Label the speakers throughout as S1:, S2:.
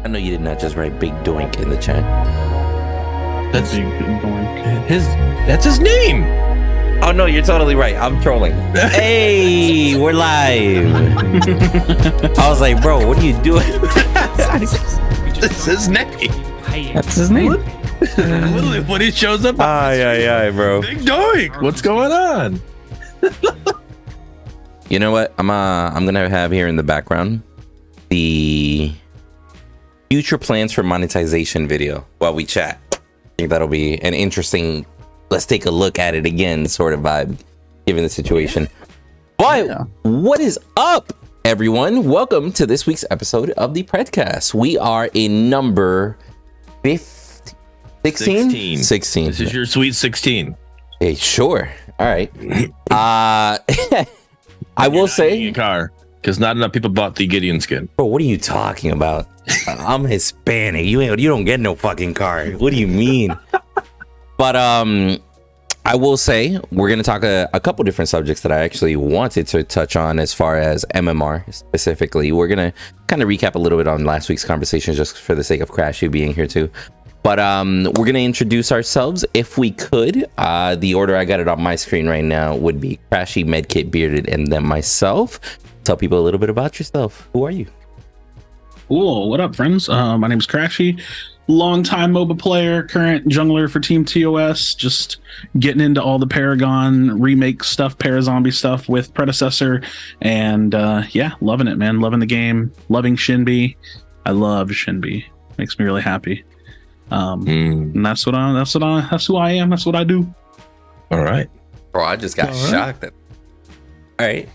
S1: I know you did not just write Big Doink in the chat.
S2: That's his name.
S1: Oh no, you're totally right. I'm trolling. Hey, we're live. I was like, bro, what are you doing?
S2: That's his name.
S3: That's his name.
S2: Literally, when he shows up,
S1: Aye, bro.
S2: Big Doink. What's going on?
S1: You know what? I'm gonna have here in the background the future plans for monetization video while we chat. I think that'll be an interesting, let's take a look at it again sort of vibe, given the situation. But what is up, everyone? Welcome to this week's episode of the Predcast. We are in number 16. 16.
S2: This is your sweet 16.
S1: Hey, sure. All right. I will say,
S2: a car because not enough people bought the Gideon skin.
S1: bro, what are you talking about? I'm Hispanic. You don't get no fucking car. What do you mean? But I will say we're gonna talk a couple different subjects that I actually wanted to touch on as far as MMR specifically. We're gonna kind of recap a little bit on last week's conversation just for the sake of Crashy being here too. But we're gonna introduce ourselves if we could. The order I got it on my screen right now would be Crashy, Medkit, Bearded, and then myself. Tell people a little bit about yourself. Who are you?
S3: Cool. What up, friends? My name's Crashy. Longtime MOBA player, current jungler for Team TOS. Just getting into all the Paragon remake stuff, Parazombie stuff with Predecessor. And loving it, man. Loving the game. Loving Shinbi. I love Shinbi. Makes me really happy. And that's who I am. That's what I do.
S2: All right.
S1: Bro, I just got shocked. All right.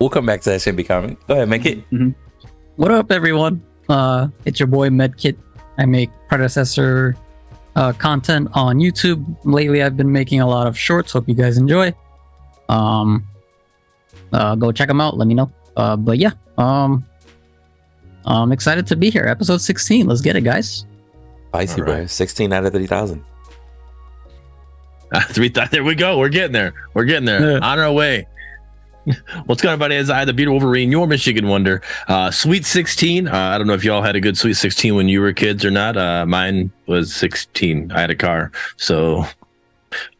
S1: We'll come back to that Shinbi comment. Go ahead, make it.
S3: Mm-hmm.
S4: What up, everyone? It's your boy Medkit. I make Predecessor content on YouTube. Lately, I've been making a lot of shorts. Hope you guys enjoy. Go check them out. Let me know. I'm excited to be here. Episode 16. Let's get it, guys.
S1: Spicy, bro. 16 out of 3,000.
S2: 3,000. There we go. We're getting there. On our way. What's going on, everybody? As I, the beautiful Wolverine, your Michigan wonder. Sweet 16. I don't know if y'all had a good Sweet 16 when you were kids or not. Mine was 16. I had a car. So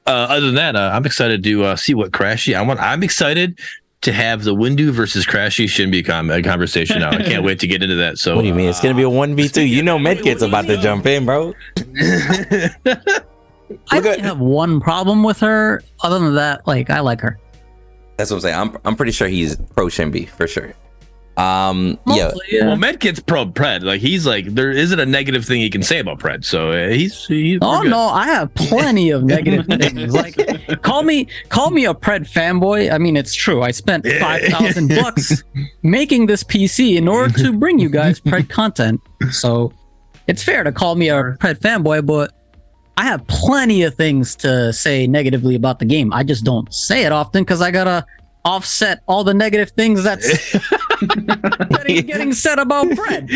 S2: other than that, I'm excited to see what Crashy. I'm excited to have the Windu versus Crashy Shinbi conversation now. I can't wait to get into that. So
S1: what do you mean? It's going to be a 1v2. You know Medkit's about to jump in, bro.
S4: I only have one problem with her. Other than that, I like her.
S1: That's what I'm saying. I'm pretty sure he's pro Shinbi for sure.
S4: Mostly, yeah.
S2: Well, Medkit's pro Pred. He's there isn't a negative thing he can say about Pred. So he's
S4: oh no, I have plenty of negative things. Call me a Pred fanboy. I mean, it's true. I spent $5,000 making this PC in order to bring you guys Pred content. So it's fair to call me a Pred fanboy, but I have plenty of things to say negatively about the game. I just don't say it often because I gotta offset all the negative things that's getting said about Pred.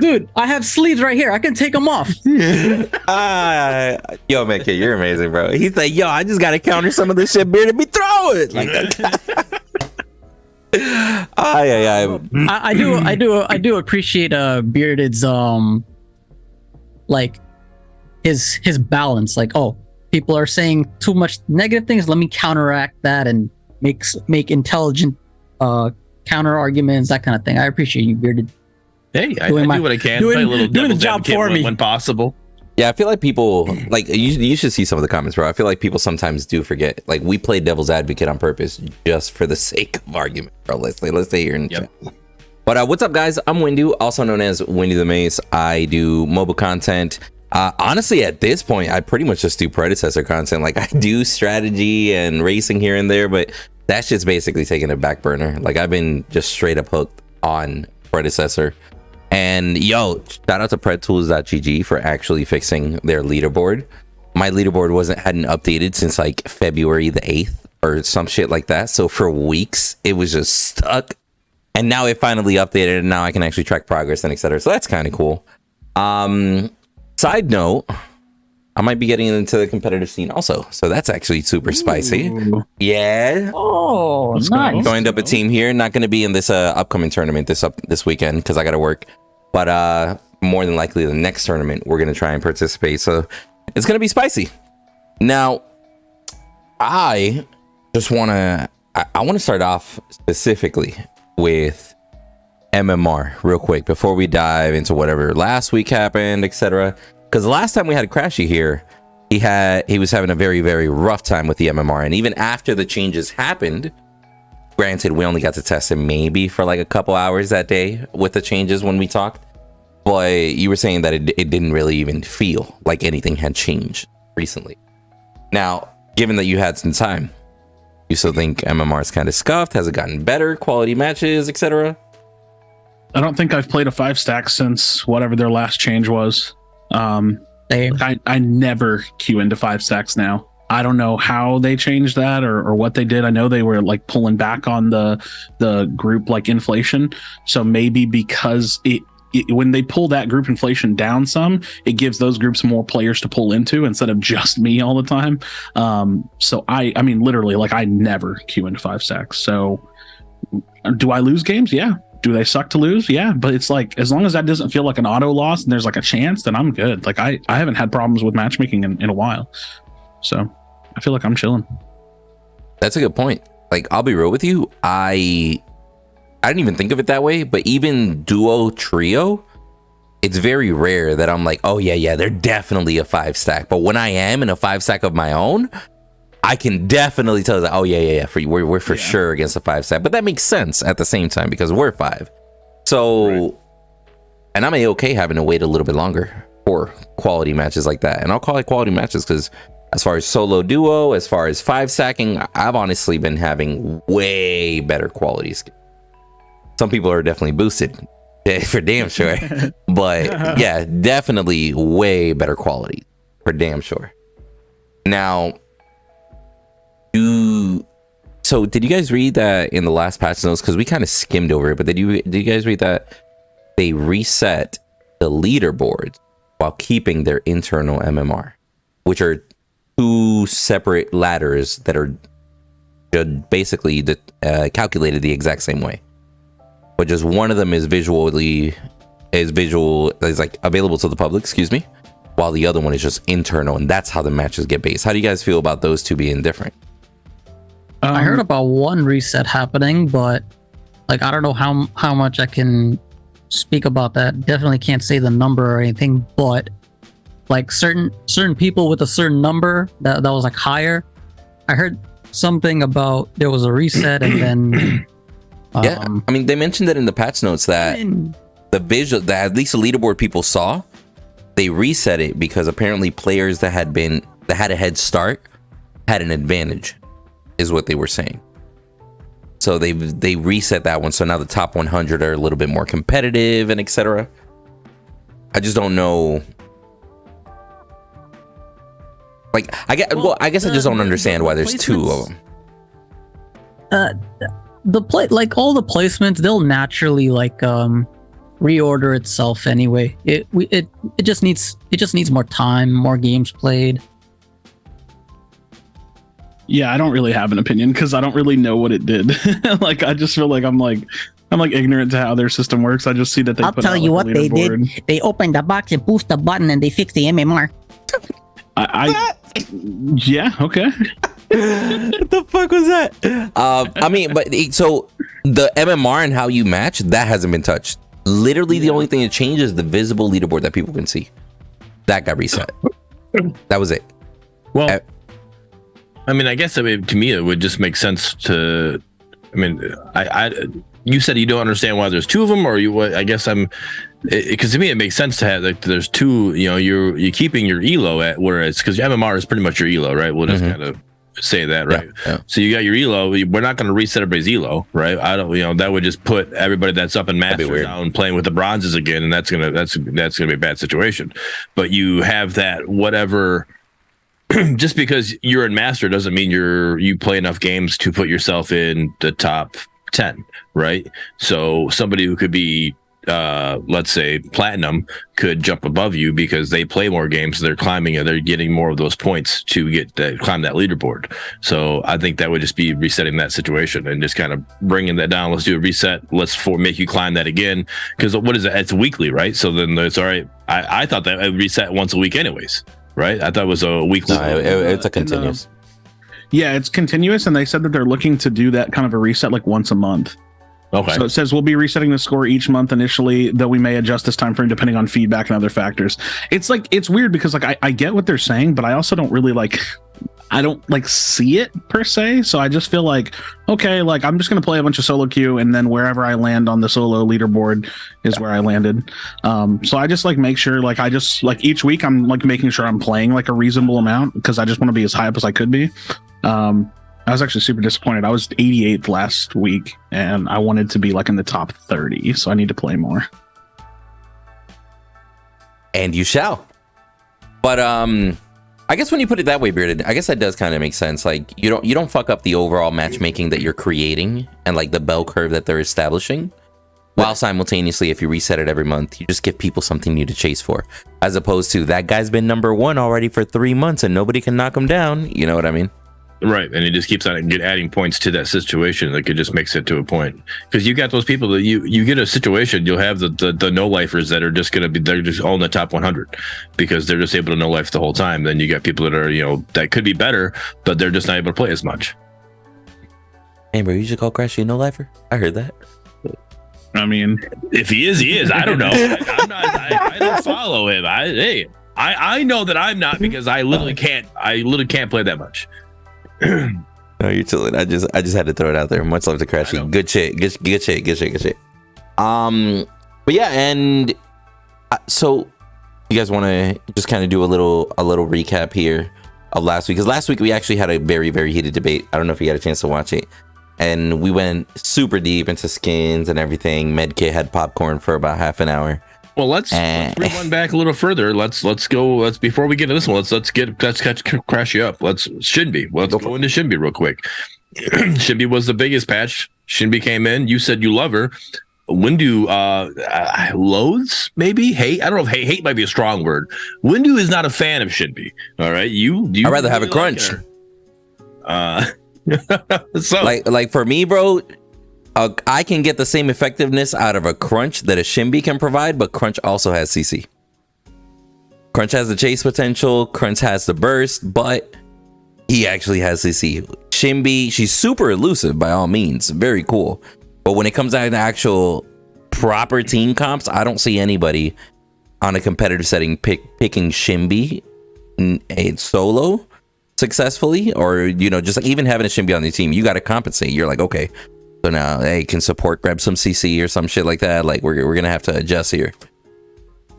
S4: Dude, I have sleeves right here. I can take them off.
S1: Yo, man, kid, you're amazing, bro. He's like, yo, I just gotta counter some of this shit Bearded be throwing like that.
S4: I do appreciate Bearded's his balance. People are saying too much negative things, let me counteract that and make intelligent counter arguments, that kind of thing. I appreciate you, Bearded.
S2: Hey, I do what I can. Play a little devil's advocate when possible.
S1: Yeah, I feel like people you should see some of the comments, bro. I feel like people sometimes do forget. We play devil's advocate on purpose just for the sake of argument, bro. Let's stay here in the chat. But what's up, guys? I'm Windu, also known as Windu the Mace. I do mobile content. Honestly, at this point, I pretty much just do Predecessor content. I do strategy and racing here and there, but that's just basically taking a back burner. I've been just straight up hooked on Predecessor. And yo, shout out to predtools.gg for actually fixing their leaderboard. My leaderboard hadn't updated since February the 8th or some shit like that. So for weeks, it was just stuck. And now it finally updated, and now I can actually track progress and etc. So that's kind of cool. Side note, I might be getting into the competitive scene also. So that's actually super spicy.
S4: Ooh.
S1: Yeah.
S4: Oh, nice.
S1: Joined up a team here. Not going to be in this upcoming tournament this weekend because I got to work. But more than likely the next tournament we're going to try and participate. So it's going to be spicy. Now, I just want to start off specifically with MMR real quick before we dive into whatever last week happened, etc. Because the last time we had Crashy here, he was having a very, very rough time with the MMR. And even after the changes happened, granted, we only got to test it maybe for like a couple hours that day with the changes when we talked. But you were saying that it didn't really even feel like anything had changed recently. Now, given that you had some time, you still think MMR is kind of scuffed? Has it gotten better? Quality matches, etc.?
S3: I don't think I've played a 5-stack since whatever their I never queue into 5-stacks now. I don't know how they changed that or what they did. I know they were like pulling back on the group like inflation. So maybe because when they pull that group inflation down some, it gives those groups more players to pull into instead of just me all the time. So I mean, literally, like I never queue into 5-stacks. So do I lose games? Yeah. Do they suck to lose? Yeah. But it's like, as long as that doesn't feel like an auto loss and there's like a chance, then I'm good. Like I haven't had problems with matchmaking in a while. So I feel like I'm chilling.
S1: That's a good point. Like, I'll be real with you. I didn't even think of it that way, but even duo trio, it's very rare that I'm like, oh yeah, they're definitely a 5-stack. But when I am in a 5-stack of my own, I can definitely tell that, oh yeah, we're for sure against a 5-stack. But that makes sense at the same time because we're 5. So, right. And I'm okay having to wait a little bit longer for quality matches like that. And I'll call it quality matches because as far as solo duo, as far as 5-stacking, I've honestly been having way better qualities. Some people are definitely boosted for damn sure. But yeah, definitely way better quality for damn sure. Now, so did you guys read that in the last patch notes? Because we kind of skimmed over it, but did you guys read that they reset the leaderboards while keeping their internal MMR, which are 2 separate ladders that are basically calculated the exact same way, but just one of them is like available to the public, excuse me, while the other one is just internal, and that's how the matches get based. How do you guys feel about those two being different?
S4: I heard about one reset happening, but like I don't know how much I can speak about that. Definitely can't say the number or anything, but like certain people with a certain number that was like higher. I heard something about there was a reset and then
S1: yeah, I mean they mentioned that in the patch notes that the visual that at least the leaderboard people saw, they reset it because apparently players that had a head start had an advantage, is what they were saying. So they reset that one, so now the top 100 are a little bit more competitive and etc. I just don't know. Like I guess I just don't understand why there's 2 of them.
S4: Like all the placements, they'll naturally like reorder itself anyway. It just needs more time, more games played.
S3: Yeah, I don't really have an opinion because I don't really know what it did. Like I just feel like I'm ignorant to how their system works. I just see that they.
S5: I'll tell you what they did. They opened the box and pushed the button and they fixed the MMR.
S3: Yeah, okay.
S1: What the fuck was that? I mean, but so the MMR and how you match, that hasn't been touched. Literally, the only thing that changed is the visible leaderboard that people can see. That got reset. That was it.
S2: Well, I mean, I guess to me it would just make sense to. I mean, you said you don't understand why there's 2 of them, or you? I guess because to me it makes sense to have like there's 2. You know, you're keeping your elo at where it's because your MMR is pretty much your elo, right? We'll just kind of say that, right? Yeah. So you got your elo. We're not going to reset everybody's elo, right? I don't. You know, that would just put everybody that's up in Masters down playing with the bronzes again, and that's gonna be a bad situation. But you have that whatever. Just because you're in Master doesn't mean you play enough games to put yourself in the top 10, right? So somebody who could be let's say platinum could jump above you because they play more games, they're climbing and they're getting more of those points to climb that leaderboard. So I think that would just be resetting that situation and just kind of bringing that down. Let's do a reset. Let's make you climb that again, because what is it? It's weekly, right? So then it's all right. I thought that it would reset once a week anyways, right? I thought it was a weekly.
S1: No, it's a continuous.
S3: Yeah, it's continuous, and they said that they're looking to do that kind of a reset like once a month.
S2: Okay.
S3: So it says we'll be resetting the score each month initially, though we may adjust this time frame depending on feedback and other factors. It's like, it's weird because like I get what they're saying, but I also don't really I don't see it per se. So I just feel like, okay, like I'm just going to play a bunch of solo queue, and then wherever I land on the solo leaderboard is where I landed. So I just make sure I just each week I'm making sure I'm playing a reasonable amount, because I just want to be as high up as I could be. I was actually super disappointed. I was 88th last week, and I wanted to be in the top 30, so I need to play more.
S1: And you shall. But I guess when you put it that way, Bearded, I guess that does kind of make sense. You don't fuck up the overall matchmaking that you're creating and the bell curve that they're establishing. While simultaneously, if you reset it every month, you just give people something new to chase for, as opposed to that guy's been number 1 already for 3 months and nobody can knock him down. You know what I mean?
S2: Right, and it just keeps on adding points to that situation. It just makes it to a point, because you got those people that you get a situation, you'll have the no lifers that are just gonna be, they're just all in the top 100 because they're just able to no life the whole time. Then you got people that are that could be better, but they're just not able to play as much.
S1: Hey, bro, you should call Crashy a no lifer. I heard that.
S3: I mean,
S2: if he is, he is. I don't know. I don't follow him. I know that I'm not, because I literally can't play that much.
S1: No, you're chilling. I just had to throw it out there. Much love to Crashy. Good shit. Good shit. But yeah, and so you guys want to just kind of do a little recap here of last week, because last week we actually had a very, very heated debate. I don't know if you got a chance to watch it, and we went super deep into skins and everything. Medkit had popcorn for about half an hour.
S2: Well, let's rewind back a little further. Let's go. Before we get to this one, let's crash you up. Let's Shinbi. Let's go into Shinbi real quick. Shinbi was the biggest patch. Shinbi came in. You said you love her. Windu loathes, maybe hate. I don't know if hate might be a strong word. Windu is not a fan of Shinbi. All right, you.
S1: I'd rather have a crunch.
S2: So
S1: like for me, bro. I can get the same effectiveness out of a Crunch that a Shinbi can provide, but Crunch also has CC. Crunch has the chase potential, Crunch has the burst, but he actually has CC. Shinbi, she's super elusive by all means, very cool. But when it comes down to actual proper team comps, I don't see anybody on a competitive setting picking Shinbi in solo successfully, or just even having a Shinbi on the team, you got to compensate. You're like, okay, so now, hey, can support grab some CC or some shit like that? We're gonna have to adjust here.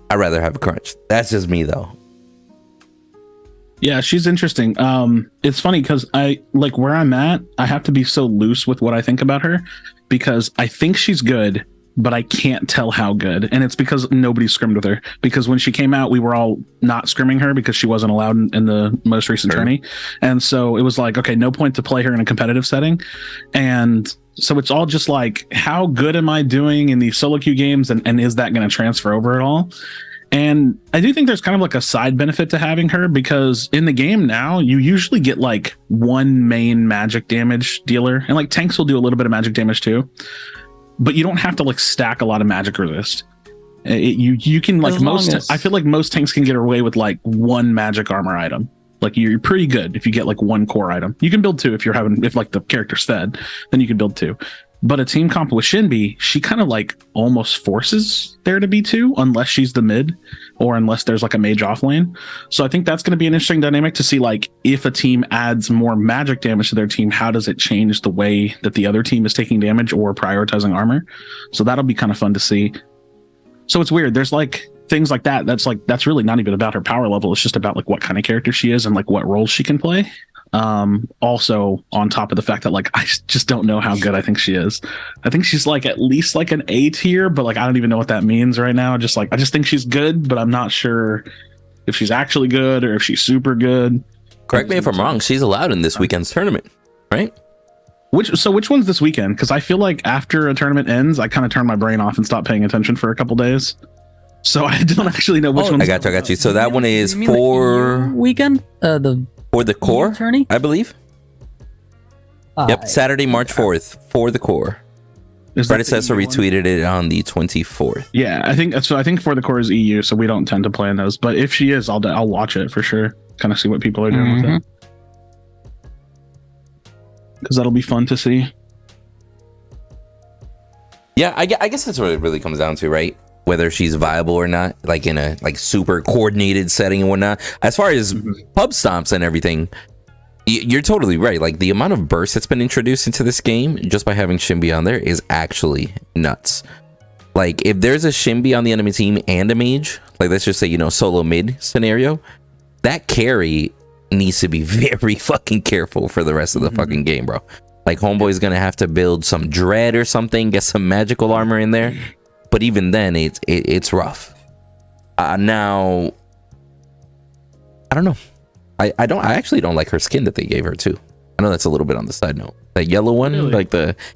S1: I'd rather have a Crunch. That's just me though.
S3: Yeah, she's interesting. It's funny because I where I'm at, I have to be so loose with what I think about her, because I think she's good, but I can't tell how good. And it's because nobody scrimmed with her. Because when she came out, we were all not scrimming her because she wasn't allowed in the most recent tourney. And so it was okay, no point to play her in a competitive setting. And so it's all just how good am I doing in these solo queue games? And is that going to transfer over at all? And I do think there's kind of a side benefit to having her, because in the game now, you usually get one main magic damage dealer. And tanks will do a little bit of magic damage too. But you don't have to stack a lot of magic resist. You can I feel like most tanks can get away with one magic armor item. You're pretty good if you get one core item. You can build 2 if the character's fed, then you can build 2. But a team comp with Shinbi, she kind of almost forces there to be 2, unless she's the mid or unless there's a mage off lane. So I think that's going to be an interesting dynamic to see if a team adds more magic damage to their team, how does it change the way that the other team is taking damage or prioritizing armor? So that'll be kind of fun to see. So it's weird. There's things like that. That's really not even about her power level. It's just about what kind of character she is and what roles she can play. Also on top of the fact that I just don't know how good I think she is. I think she's at least an A tier, but I don't even know what that means right now. I just think she's good, but I'm not sure if she's actually good or if she's super good.
S1: Correct me if I'm wrong. She's allowed in this weekend's tournament, right?
S3: Which one's this weekend? Because I feel like after a tournament ends, I kind of turn my brain off and stop paying attention for a couple days. So I don't actually know which one.
S1: I got you. So that one is
S4: You mean like
S1: for
S4: EU weekend.
S1: for the core
S4: tourney,
S1: I believe. Yep, Saturday, March 4th for the core. Predecessor retweeted it on the 24th.
S3: Yeah, I think so. I think for the core is EU, so we don't tend to play in those. But if she is, I'll watch it for sure. Kind of see what people are doing with it, because that'll be fun to see.
S1: Yeah, I guess that's what it really comes down to, right? Whether she's viable or not, like in a super coordinated setting and whatnot. As far as pub stomps and everything, you're totally right. Like the amount of burst that's been introduced into this game just by having Shinbi on there is actually nuts. Like if there's a Shinbi on the enemy team and a mage, like let's just say, solo mid scenario, that carry needs to be very fucking careful for the rest of the fucking game, bro. Like homeboy's gonna have to build some dread or something, get some magical armor in there. But even then, it's rough. Now, I don't know. I actually don't like her skin that they gave her too. I know that's a little bit on the side note. That yellow one,
S3: really?
S1: like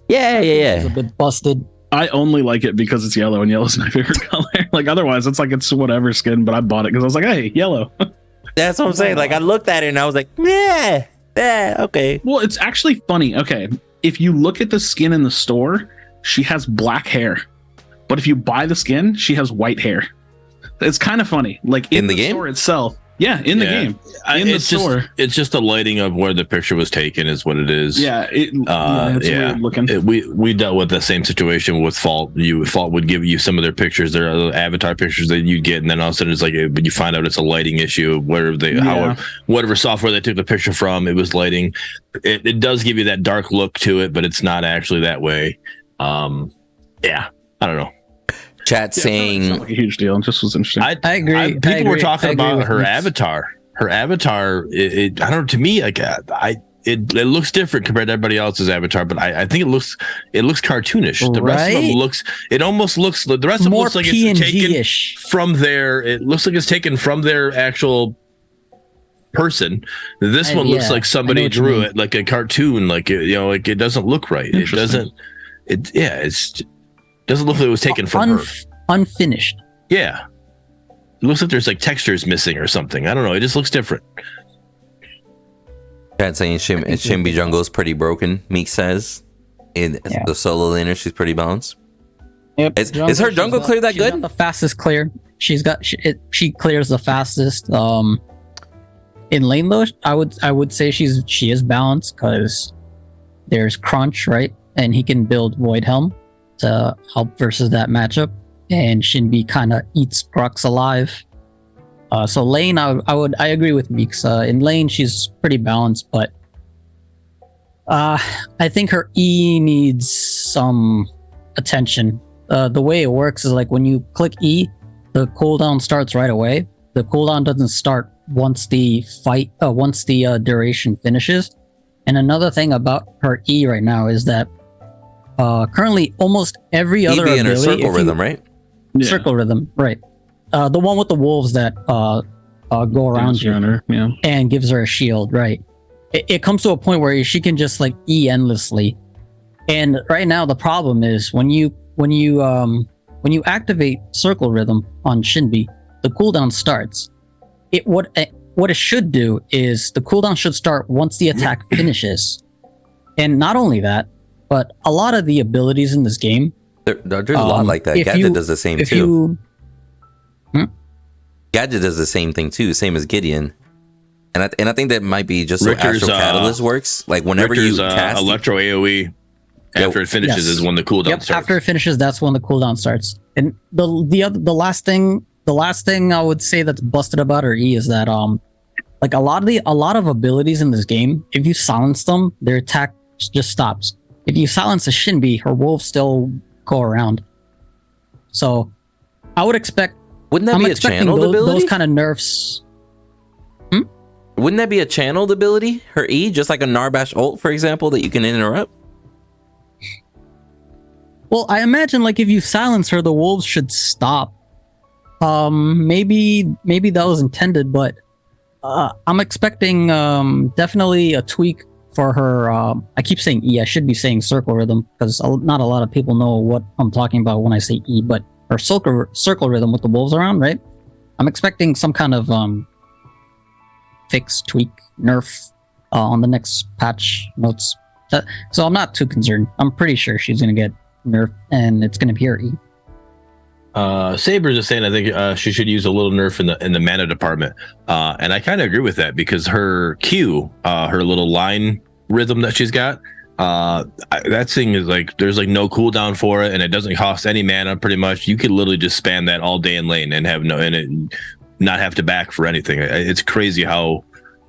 S1: yeah.
S4: It's a bit busted.
S3: I only like it because it's yellow, and yellow's my favorite color. Like otherwise, it's like it's whatever skin. But I bought it because I was like, hey, yellow.
S1: That's what I'm saying. Like I looked at it and I was like, yeah, okay.
S3: Well, it's actually funny. Okay, if you look at the skin in the store, she has black hair. But if you buy the skin, she has white hair. It's kind of funny. Like in the game store itself. Yeah, in the game. In the store.
S2: It's just the lighting of where the picture was taken is what it is.
S3: Yeah, it's weird looking.
S2: We dealt with the same situation with Fault. Fault would give you some of their pictures, their avatar pictures that you'd get, and then all of a sudden it's like, but you find out it's a lighting issue. Whatever software they took the picture from, it was lighting. It does give you that dark look to it, but it's not actually that way. I don't know.
S1: Chat saying
S3: it's not like a huge deal. It just was interesting.
S4: I agree.
S2: People were talking about her avatar. Her avatar, I don't know. To me, like it looks different compared to everybody else's avatar, but I think it looks cartoonish. The rest of them looks. It almost looks. The rest of them looks like it's taken from their. It looks like it's taken from their actual person. This one looks like somebody drew it like a cartoon. Like like it doesn't look right. It doesn't. Doesn't look like it was taken from her.
S4: Unfinished.
S2: Yeah. It looks like there's like textures missing or something. I don't know. It just looks different.
S1: Chat saying Shinbi jungle is pretty broken. Meek says in the solo laner she's pretty balanced.
S4: Yep.
S1: Is her jungle clear that good?
S4: The fastest clear. She clears the fastest. In lane though, I would say she is balanced because there's Crunch, right, and he can build Void Helm to help versus that matchup, and Shinbi kind of eats Grux alive. So lane, I agree with Meeks. In lane, she's pretty balanced, but I think her E needs some attention. The way it works is like when you click E, the cooldown starts right away. The cooldown doesn't start once the duration finishes. And another thing about her E right now is that currently almost every other ability,
S1: her circle rhythm, right?
S3: Yeah.
S4: Circle rhythm, right? The one with the wolves that go around you and gives her a shield, right? It comes to a point where she can just like E endlessly. And right now the problem is when you activate circle rhythm on Shinbi, the cooldown starts. What it should do is the cooldown should start once the attack finishes. And not only that, but a lot of the abilities in this game,
S1: there's a lot like that. Gadget does the same too. Gadget does the same thing too, same as Gideon. And I think that might be just
S2: Richter's,
S1: so Astral Catalyst works. Like whenever
S2: Richter's,
S1: you cast
S2: Electro AoE after it finishes is when the cooldown starts.
S4: After it finishes, that's when the cooldown starts. And the last thing I would say that's busted about her E is that like a lot of abilities in this game, if you silence them, their attack just stops. If you silence a Shinbi, her wolves still go around. So I would expect.
S1: Wouldn't that be a channeled ability?
S4: Those kind of nerfs.
S1: Wouldn't that be a channeled ability? Her E, just like a Narbash ult, for example, that you can interrupt?
S4: Well, I imagine like if you silence her, the wolves should stop. Maybe that was intended, but I'm expecting definitely a tweak for her, I keep saying E. I should be saying circle rhythm because not a lot of people know what I'm talking about when I say E. But her circle rhythm with the wolves around, right? I'm expecting some kind of fix, tweak, nerf on the next patch notes. So I'm not too concerned. I'm pretty sure she's gonna get nerfed, and it's gonna be her E.
S2: Saber's just saying I think she should use a little nerf in the mana department, and I kind of agree with that because her Q, her little line rhythm that she's got, that thing is like there's like no cooldown for it, and it doesn't cost any mana. Pretty much, you could literally just spam that all day in lane and have not have to back for anything. It's crazy how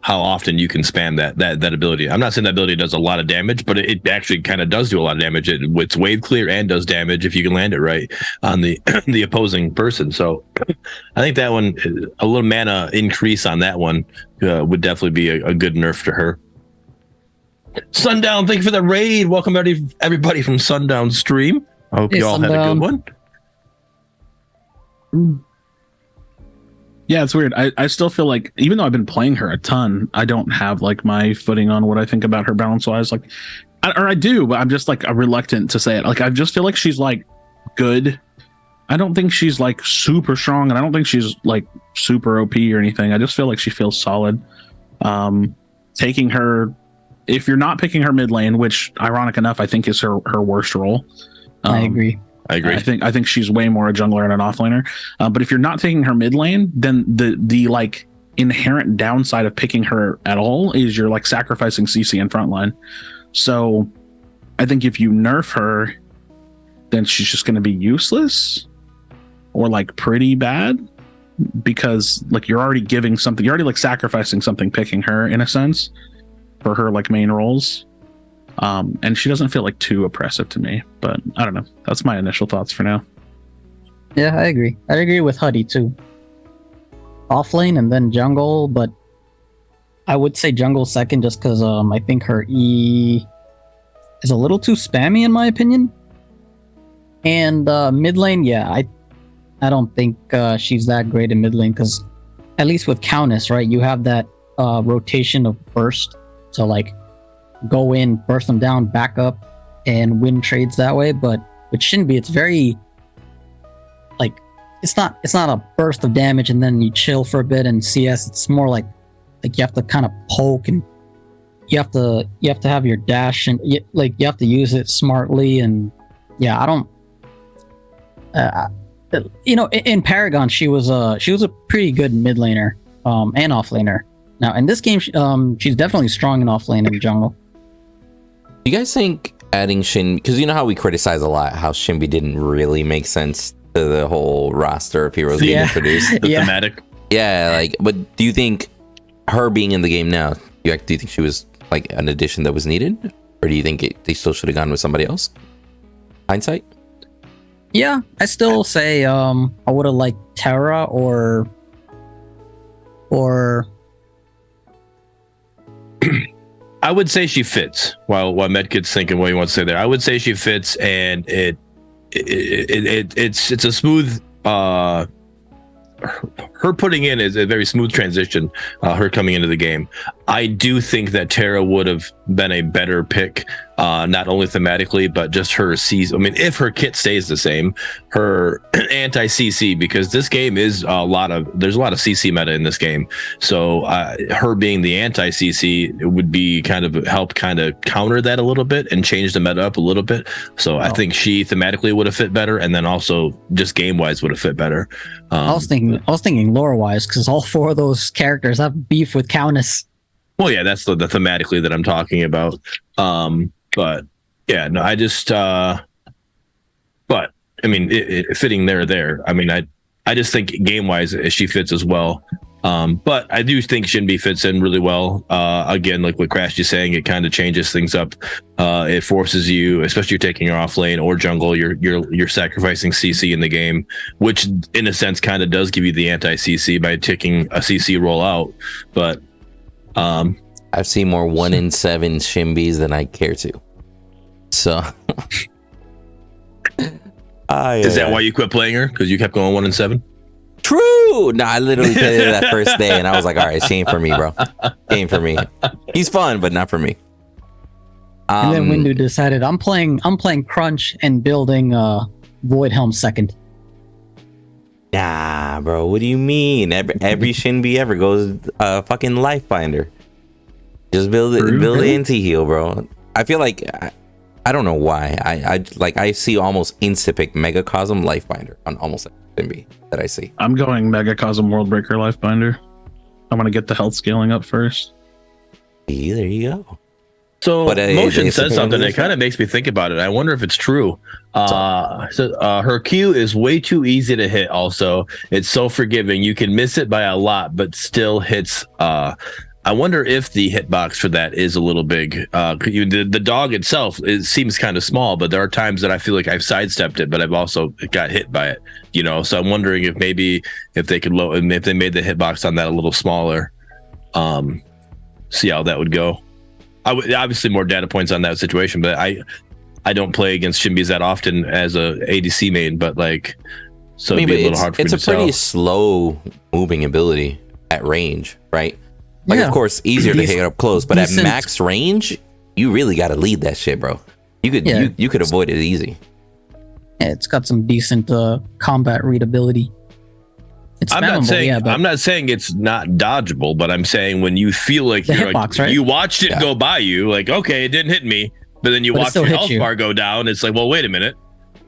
S2: often you can spam that ability. I'm not saying that ability does a lot of damage, but it actually kind of does do a lot of damage. It's wave clear and does damage if you can land it right on the the opposing person. So I think that one, a little mana increase on that one would definitely be a good nerf to her. Sundown, thank you for the raid. Welcome everybody from Sundown stream. I hope you all had a good one.
S3: Yeah, it's weird. I still feel like, even though I've been playing her a ton, I don't have like my footing on what I think about her balance wise. Like, I do, but I'm just like reluctant to say it. Like, I just feel like she's like good. I don't think she's like super strong, and I don't think she's like super OP or anything. I just feel like she feels solid. Taking her, if you're not picking her mid lane, which ironic enough, I think is her worst role.
S4: I agree.
S2: I
S3: think she's way more a jungler and an offlaner. But if you're not taking her mid lane, then the like inherent downside of picking her at all is you're like sacrificing CC in front line. So I think if you nerf her, then she's just going to be useless or like pretty bad, because like you're already giving something, you're already like sacrificing something picking her in a sense for her like main roles. And she doesn't feel like too oppressive to me, but I don't know. That's my initial thoughts for now.
S4: Yeah, I agree. I agree with Huddy too. Off lane and then jungle, but I would say jungle second just because I think her E is a little too spammy in my opinion. And mid lane, yeah, I don't think she's that great in mid lane because at least with Countess, right, you have that rotation of burst to like go in, burst them down, back up, and win trades that way. But with Shinbi, it's very like it's not a burst of damage and then you chill for a bit. And CS, it's more like you have to kind of poke and you have to have your dash and you have to use it smartly. And yeah, I don't. In Paragon, she was a pretty good mid laner and off laner. Now in this game, she's definitely strong in off lane and jungle.
S1: Do you guys think adding Shin, because you know how we criticize a lot how Shinbi didn't really make sense to the whole roster of heroes being introduced?
S2: The thematic.
S1: Yeah, like, but do you think her being in the game now, do you think she was like an addition that was needed? Or do you think they still should have gone with somebody else? Hindsight?
S4: Yeah, I still say I would have liked Terra or
S2: I would say she fits. While Medkit's thinking what he wants to say there, I would say she fits, and it's a smooth. Her putting in is a very smooth transition. Her coming into the game, I do think that Terra would have been a better pick, not only thematically but just her CC. I mean, if her kit stays the same, her anti CC, because this game is there's a lot of CC meta in this game. So her being the anti CC would be help counter that a little bit and change the meta up a little bit. So I think she thematically would have fit better, and then also just game wise would have fit better.
S4: I was thinking lore wise, because all four of those characters have beef with Countess.
S2: Well, yeah, that's the thematically that I'm talking about. But yeah, no, I just, but I mean, it fitting there. I mean, I just think game wise, she fits as well. But I do think Shinbi fits in really well. Again, like what Crash is saying, it kind of changes things up. It forces you, especially you're taking her off lane or jungle, you're sacrificing CC in the game, which in a sense kind of does give you the anti CC by taking a CC roll out. But
S1: I've seen more 1 in 7 Shimbis than I care to. So
S2: is that why you quit playing her? Because you kept going 1 in 7?
S1: True. No, I literally played it that first day and I was like, all right, she ain't for me, bro. She ain't for me. He's fun, but not for me.
S4: And then Windu decided I'm playing Crunch and building Void Helm second.
S1: Nah, bro. What do you mean? Every Shinbi ever goes fucking Lifebinder. Just build anti-heal, bro. I feel like I don't know why. I see almost Insipik Megacosm Lifebinder on almost every Shinbi that I see.
S3: I'm going Megacosm Worldbreaker Lifebinder. I want to get the health scaling up first.
S1: See, there you go.
S2: So Motion says something that kind of makes me think about it. I wonder if it's true. Her Q is way too easy to hit. Also, it's so forgiving. You can miss it by a lot, but still hits. I wonder if the hitbox for that is a little big. The dog itself, it seems kind of small, but there are times that I feel like I've sidestepped it, but I've also got hit by it. So I'm wondering if maybe if they could if they made the hitbox on that a little smaller, see how that would go. Obviously more data points on that situation, but I don't play against Shinbis that often as a ADC main, but so it'd be a little hard for me to
S1: It's a pretty slow moving ability at range, right? Of course, easier to hit up close, but at max range, you really got to lead that shit, bro. You could avoid it easy.
S4: Yeah, it's got some decent combat readability.
S2: I'm not saying it's not dodgeable, but I'm saying when you feel like
S4: right?
S2: you watched it go by you, okay, it didn't hit me, but then you watch your health bar go down. It's like, well, wait a minute.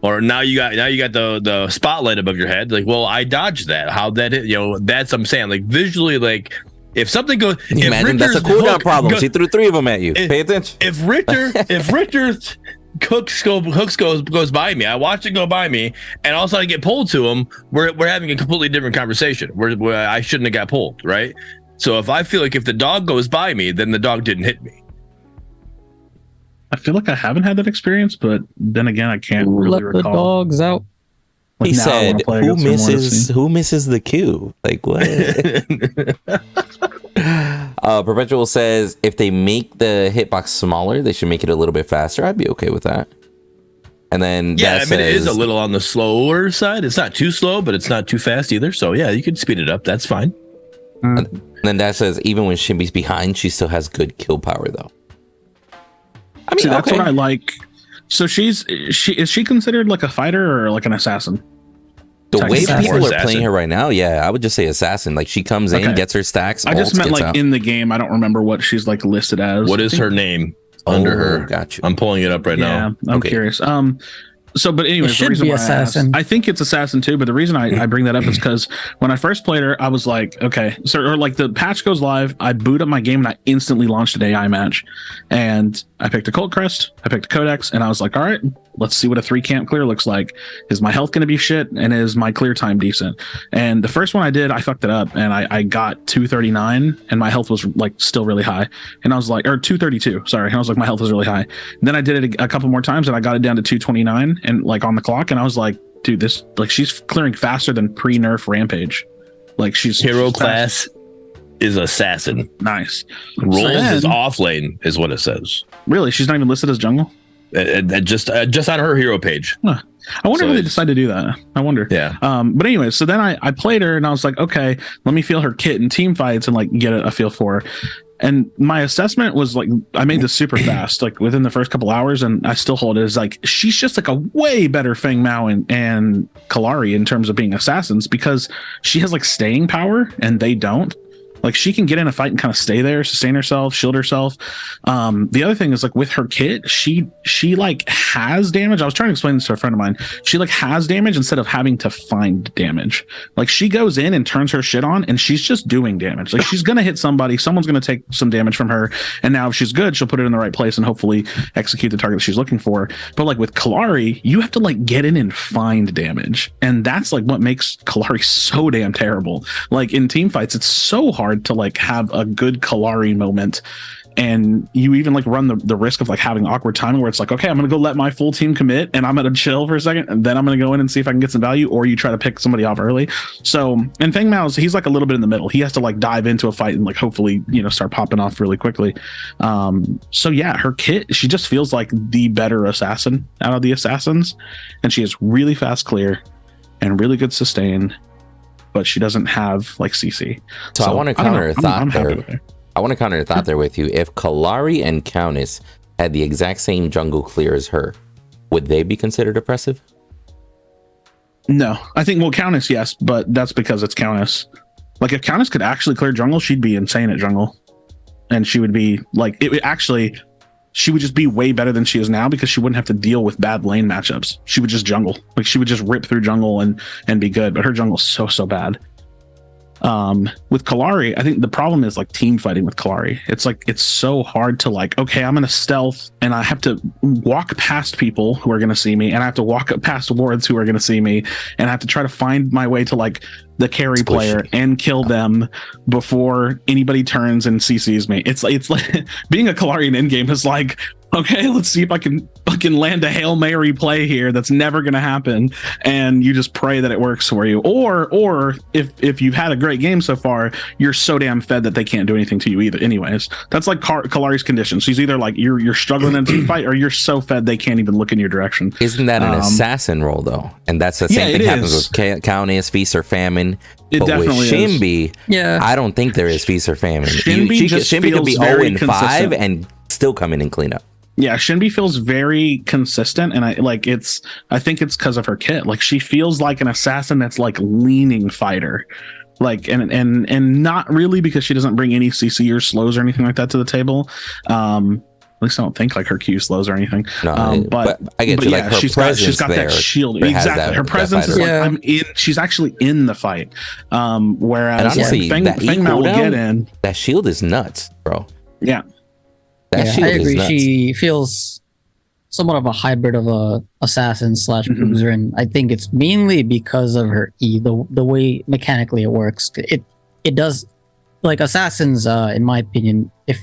S2: Or now you got the spotlight above your head. Well, I dodged that. How'd that hit? That's what I'm saying. Visually, if something goes,
S1: imagine that's a cooldown problem. She threw 3 of them at you. Pay attention.
S2: If Richter's hooks goes by me, I watch it go by me, and all of a sudden I get pulled to him. We're having a completely different conversation. Where I shouldn't have got pulled, right? So if I feel like if the dog goes by me, then the dog didn't hit me.
S3: I feel like I haven't had that experience, but then again, I can't really recall.
S4: Let the dogs out.
S1: He said, "Who misses the Q? What?" Perpetual says, if they make the hitbox smaller, they should make it a little bit faster. I'd be okay with that. And then
S2: it is a little on the slower side. It's not too slow, but it's not too fast either. So yeah, you can speed it up. That's fine.
S1: And then that says, even when Shinbi's behind, she still has good kill power, though.
S3: I mean, that's what I like. So is she considered like a fighter or like an assassin?
S1: The way people are playing her right now, I would just say assassin. She comes in, gets her stacks.
S3: I just meant in the game. I don't remember what she's listed as.
S2: What is her name under her?
S1: Got you.
S2: I'm pulling it up right now.
S3: I'm curious. But anyways,
S4: the reason why assassin.
S3: I think it's assassin too. But the reason I bring that up is because when I first played her, I was like, okay, the patch goes live. I boot up my game and I instantly launched an AI match, and I picked a Cult Crest, I picked a Codex, and I was like, all right, let's see what a 3-camp clear looks like. Is my health going to be shit, and is my clear time decent? And the first one I did, I fucked it up, and I got 239, and my health was still really high, and I was like, or 232, sorry, and I was like, my health is really high. And then I did it a couple more times, and I got it down to 229, and on the clock, and I was like, dude, this she's clearing faster than pre-nerf Rampage. She's
S2: hero class is assassin.
S3: Nice.
S2: Rolls is off lane is what it says.
S3: Really? She's not even listed as jungle?
S2: Just on her hero page.
S3: Huh. I wonder if they decided to do that. I wonder.
S2: Yeah.
S3: But anyway, so then I played her and I was like, okay, let me feel her kit in team fights and get a feel for her. And my assessment was I made this super fast, within the first couple hours, and I still hold it as she's just a way better Feng Mao and Kallari in terms of being assassins, because she has staying power and they don't. She can get in a fight and kind of stay there, sustain herself, shield herself. The other thing is with her kit, she has damage. I was trying to explain this to a friend of mine. She has damage instead of having to find damage. She goes in and turns her shit on, and she's just doing damage. She's gonna hit somebody. Someone's gonna take some damage from her, and now if she's good, she'll put it in the right place and hopefully execute the target that she's looking for. But with Kallari, you have to get in and find damage, and that's what makes Kallari so damn terrible. In team fights, it's so hard to have a good Kallari moment, and you even run the risk of having awkward timing where it's okay, I'm gonna go let my full team commit and I'm gonna chill for a second and then I'm gonna go in and see if I can get some value, or you try to pick somebody off early. So, and Feng Mao's, he's a little bit in the middle. He has to dive into a fight and hopefully start popping off really quickly. So yeah, her kit, she just feels like the better assassin out of the assassins, and she has really fast clear and really good sustain, but she doesn't have CC.
S1: So I want to counter a thought there. I want to counter a thought there with you. If Kallari and Countess had the exact same jungle clear as her, would they be considered oppressive?
S3: No, I think Countess, yes, but that's because it's Countess. Like if Countess could actually clear jungle, she'd be insane at jungle, and she would be like she would just be way better than she is now because she wouldn't have to deal with bad lane matchups. She would just jungle, like she would just rip through jungle and be good. But her jungle's so bad. With Kallari, I think the problem is like team fighting with Kallari. It's like it's so hard to like, okay, I'm gonna stealth and I have to walk past people who are gonna see me, and I have to walk up past wards who are gonna see me, and I have to try to find my way to like the carry player and kill them before anybody turns and CCs me. It's like being a Kallari in endgame is like, okay, let's see if I can land a Hail Mary play here that's never going to happen, and you just pray that it works for you. Or if you've had a great game so far, you're so damn fed that they can't do anything to you either. Anyways, that's like Kallari's condition. She's either like you're struggling in a team fight, or you're so fed they can't even look in your direction.
S1: Isn't that an assassin role though? And that's the same thing happens with Countess, Feast or Famine.
S3: It
S1: but
S3: definitely
S1: with Shinbi, I don't think there is Feast or Famine. Shinbi could be 0-5 and still come in and clean up.
S3: Yeah, Shinbi feels very consistent, and I think it's because of her kit. Like she feels like an assassin that's like leaning fighter, like and not really because she doesn't bring any CC or slows or anything like that to the table. At least I don't think like her Q slows or anything.
S1: No, but I get you.
S3: Yeah,
S1: like her
S3: she's got that shield. Exactly, her presence is like I'm in. She's actually in the fight. Whereas
S1: and honestly,
S3: Feng Mao will get in.
S1: That shield is nuts, bro.
S3: Yeah.
S4: I agree. She feels somewhat of a hybrid of a assassin / bruiser, and I think it's mainly because of her E, the way mechanically it works. It does, like assassins, in my opinion, if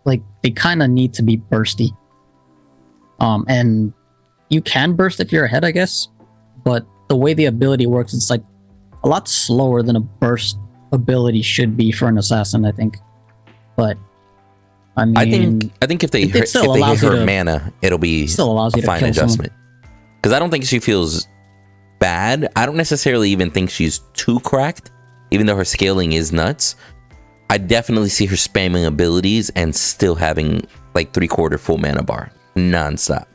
S4: like they kind of need to be bursty. And you can burst if you're ahead, I guess, but the way the ability works, it's like a lot slower than a burst ability should be for an assassin, I think. But I mean,
S1: I think if they hit her mana, it'll be a fine adjustment. Because I don't think she feels bad. I don't necessarily even think she's too cracked, even though her scaling is nuts. I definitely see her spamming abilities and still having like 3/4 full mana bar nonstop.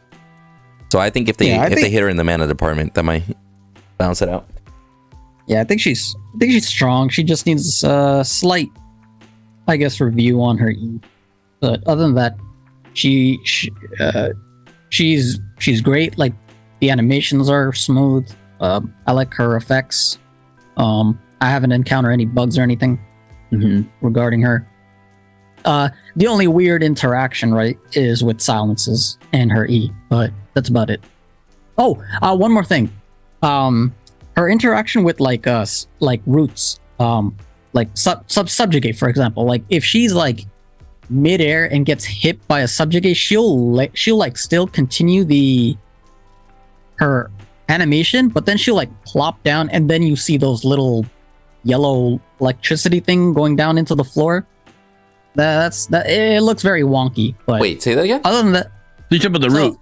S1: So I think if they hit her in the mana department, that might balance it out.
S4: Yeah, I think she's strong. She just needs a slight, I guess, review on her E. But other than that, she's great. Like the animations are smooth. I like her effects. I haven't encountered any bugs or anything regarding her. The only weird interaction, right, is with silences and her E, but that's about it. Oh, one more thing. Her interaction with like roots, like subjugate, for example. Like if she's like midair and gets hit by a subjugate, she'll like still continue her animation, but then she'll like plop down, and then you see those little yellow electricity thing going down into the floor. That it looks very wonky. But
S1: wait, say that again.
S4: Other than that,
S2: you talking about the root.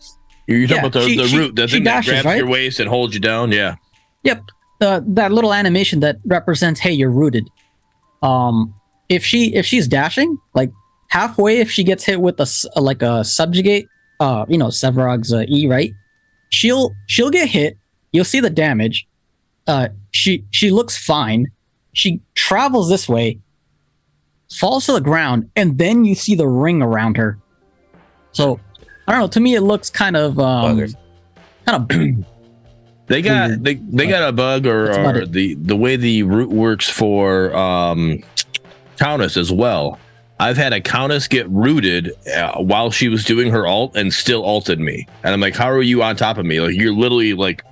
S2: You're talking about the root, the thing that grabs your waist and holds you down. Yeah.
S4: Yep. That little animation that represents, hey, you're rooted. If she's dashing, like halfway, if she gets hit with a subjugate, Sevarog's E, right? She'll get hit. You'll see the damage. She looks fine. She travels this way, falls to the ground, and then you see the ring around her. So I don't know. To me, it looks kind of
S2: They got a bug or the way the root works for Countess as well. I've had a Countess get rooted while she was doing her ult and still ulted me, and I'm like, how are you on top of me? Like you're literally like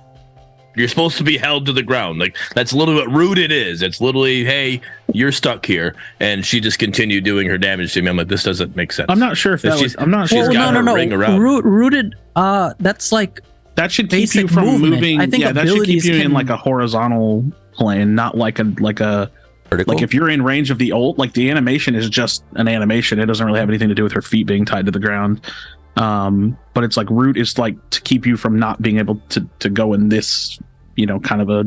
S2: you're supposed to be held to the ground. Like that's literally what rooted is. It's literally, hey, you're stuck here, and she just continued doing her damage to me. I'm like, this doesn't make sense.
S3: I'm not sure if that was. I'm not sure.
S2: She's got her ring around.
S4: Rooted. That's like.
S3: That should keep you from moving. I think that should keep you in like a horizontal plane, not like a vertical. Like if you're in range of the ult, like the animation is just an animation. It doesn't really have anything to do with her feet being tied to the ground. But it's like root is like to keep you from not being able to go in this, kind of a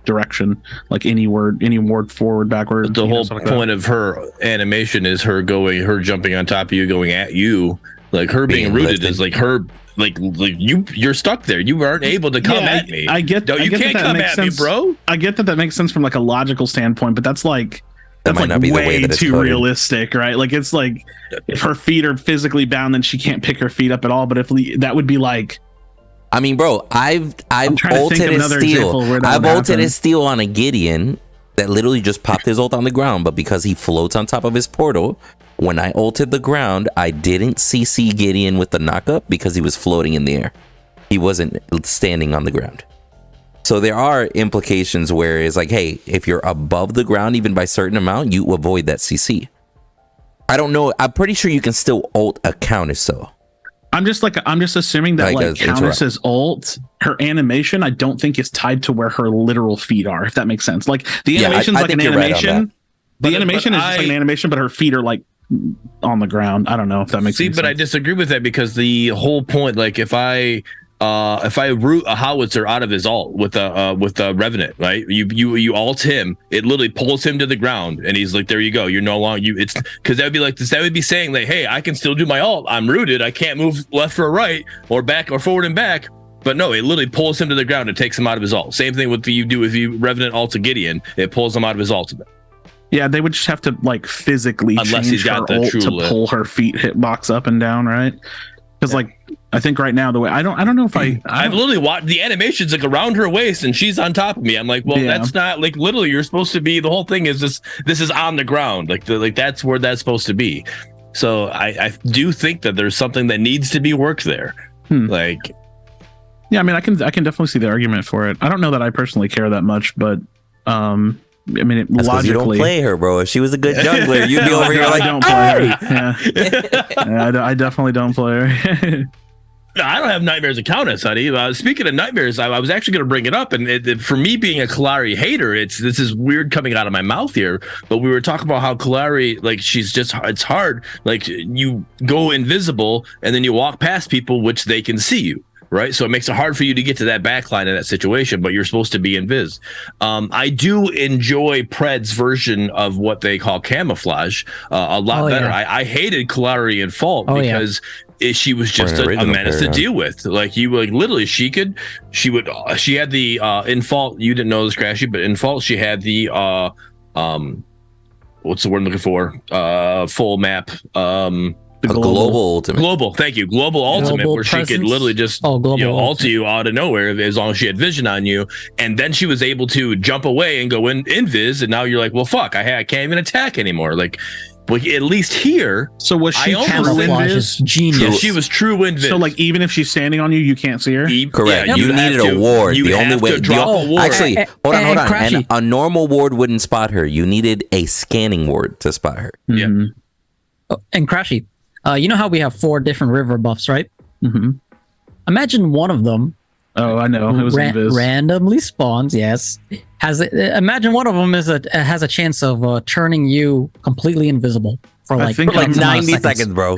S3: direction, like any word forward, backward.
S2: The whole point of her animation is her jumping on top of you, going at you. Like her being rooted
S1: lifted.
S2: is like her like you're stuck there. You aren't able to come at me.
S3: I get.
S2: No, you can't come at me, bro.
S3: I get that makes sense from like a logical standpoint, but that's like
S1: might not be the way
S3: way
S1: that it's
S3: too
S1: coded.
S3: realistic, right? Like it's like if her feet are physically bound, then she can't pick her feet up at all. But if that would be like,
S1: I mean, bro, I've
S3: trying to think
S1: ulted
S3: of
S1: his
S3: another example
S1: steal.
S3: where that
S1: I've
S3: would
S1: ulted
S3: happen.
S1: his steal on a Gideon that literally just popped his ult on the ground, but because he floats on top of his portal, when I ulted the ground, I didn't CC Gideon with the knockup because he was floating in the air. He wasn't standing on the ground. So there are implications where it's like, hey, if you're above the ground, even by a certain amount, you avoid that CC. I don't know. I'm pretty sure you can still ult a Countess though.
S3: I'm just assuming that like Countess's ult, her animation, I don't think is tied to where her literal feet are, if that makes sense. Like the animation's like an animation. The animation is just like an animation, but her feet are like on the ground. I don't know if that makes sense.
S2: But I disagree with that because the whole point, like if I root a howitzer out of his ult with a revenant, right? You ult him, it literally pulls him to the ground, and he's like, there you go. You're no longer it's because that would be like this. That would be saying like, hey, I can still do my ult. I'm rooted. I can't move left or right or back or forward and back. But no, it literally pulls him to the ground and takes him out of his ult. Same thing with you do if you revenant ult to Gideon, it pulls him out of his ultimate.
S3: Yeah, they would just have to like physically
S2: Unless
S3: change
S2: he's got
S3: her
S2: the
S3: ult
S2: true
S3: to
S2: lit.
S3: pull her feet hitbox up and down, right? Because like I think right now the way I don't know if
S2: I've literally watched the animations like around her waist and she's on top of me. I'm like, well, that's not like literally you're supposed to be. The whole thing is this is on the ground, like that's where that's supposed to be. So I do think that there's something that needs to be worked there. Like,
S3: yeah, I mean, I can definitely see the argument for it. I don't know that I personally care that much, but I mean,
S1: That's
S3: logically,
S1: you don't play her, bro. If she was a good jungler, you'd be over here like,
S3: I don't play her. Yeah, I definitely don't play her.
S2: I don't have nightmares of Countess, honey. Speaking of nightmares, I was actually going to bring it up, and for me being a Kallari hater, this is weird coming out of my mouth here. But we were talking about how Kallari, like it's hard. Like you go invisible, and then you walk past people, which they can see you. Right, so it makes it hard for you to get to that backline in that situation, but you're supposed to be invis. I do enjoy Pred's version of what they call camouflage a lot better. Yeah. I hated Kallari in Fault because she was just a menace to deal with. Like you, like literally, she had the in Fault. You didn't know this, Crashy, but in Fault she had the what's the word I'm looking for? Full map.
S1: A global ultimate.
S2: Global, thank you. Global ultimate, where
S4: presence?
S2: she could literally just ult you out of nowhere as long as she had vision on you, and then she was able to jump away and go in invis, and now you're like, well, fuck, I can't even attack anymore. Like at least here.
S3: So was she true
S4: invis? Genius.
S2: Yeah, she was true invis.
S3: So like even if she's standing on you, you can't see her.
S1: Correct. You needed a ward. The only way. Actually, hold on. And a normal ward wouldn't spot her. You needed a scanning ward to spot her.
S2: Yeah.
S4: And Crashy. You know how we have 4 different river buffs, right?
S3: Mm-hmm.
S4: Imagine one of them.
S3: Oh, I know. It was
S4: randomly spawns. Yes, imagine one of them has a chance of turning you completely invisible for like
S1: 90 seconds, bro.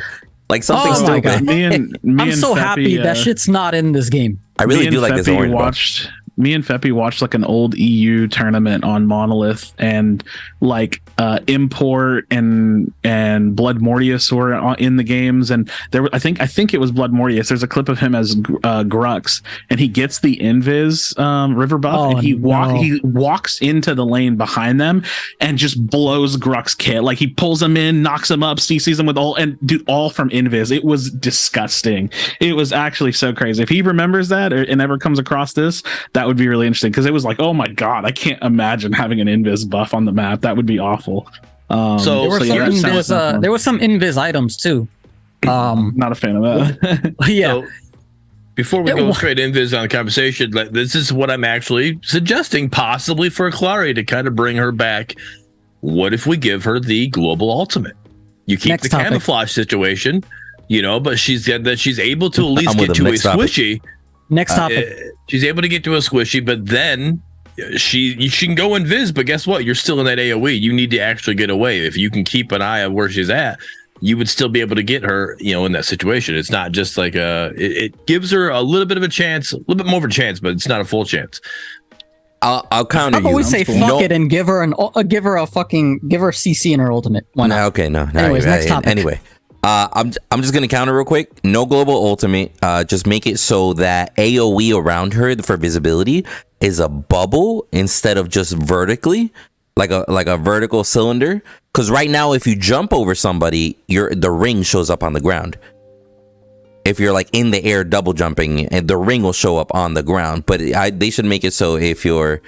S1: Like something stupid.
S4: I'm so happy that shit's not in this game.
S1: I really do like this orange buff.
S3: Me and Feppy watched like an old EU tournament on Monolith, and like Import and Blood Mortius were in the games, and there I think it was Blood Mortius. There's a clip of him as Grux, and he gets the invis river buff, and he walks into the lane behind them and just blows Grux kit. Like he pulls him in, knocks him up, CCs him with all from invis. It was disgusting. It was actually so crazy. If he remembers that and ever comes across this, that would be really interesting, because it was like, oh my god, I can't imagine having an invis buff on the map. That would be awful.
S4: There were some invis items too.
S3: Not a fan of that.
S4: Yeah.
S2: So, before we go straight invis on the conversation, this is what I'm actually suggesting, possibly for Kallari to kind of bring her back. What if we give her the global ultimate? You keep the camouflage situation, but she's able to at least get to a squishy.
S4: Next topic.
S2: She's able to get to a squishy, but then she can go invis, but guess what? You're still in that AoE. You need to actually get away. If you can keep an eye on where she's at, you would still be able to get her, in that situation. It's not just like it gives her a little bit of a chance, a little bit more of a chance, but it's not a full chance.
S1: I'll counter you.
S4: How about we say fuck it and give her CC in her ultimate? Why not?
S1: Okay, no.
S4: Anyways, next topic.
S1: Anyway, I'm just gonna counter real quick. No global ultimate. Just make it so that AOE around her for visibility is a bubble instead of just vertically, like a vertical cylinder. Because right now, if you jump over somebody, the ring shows up on the ground. If you're like in the air double jumping, and the ring will show up on the ground. But they should make it so if you're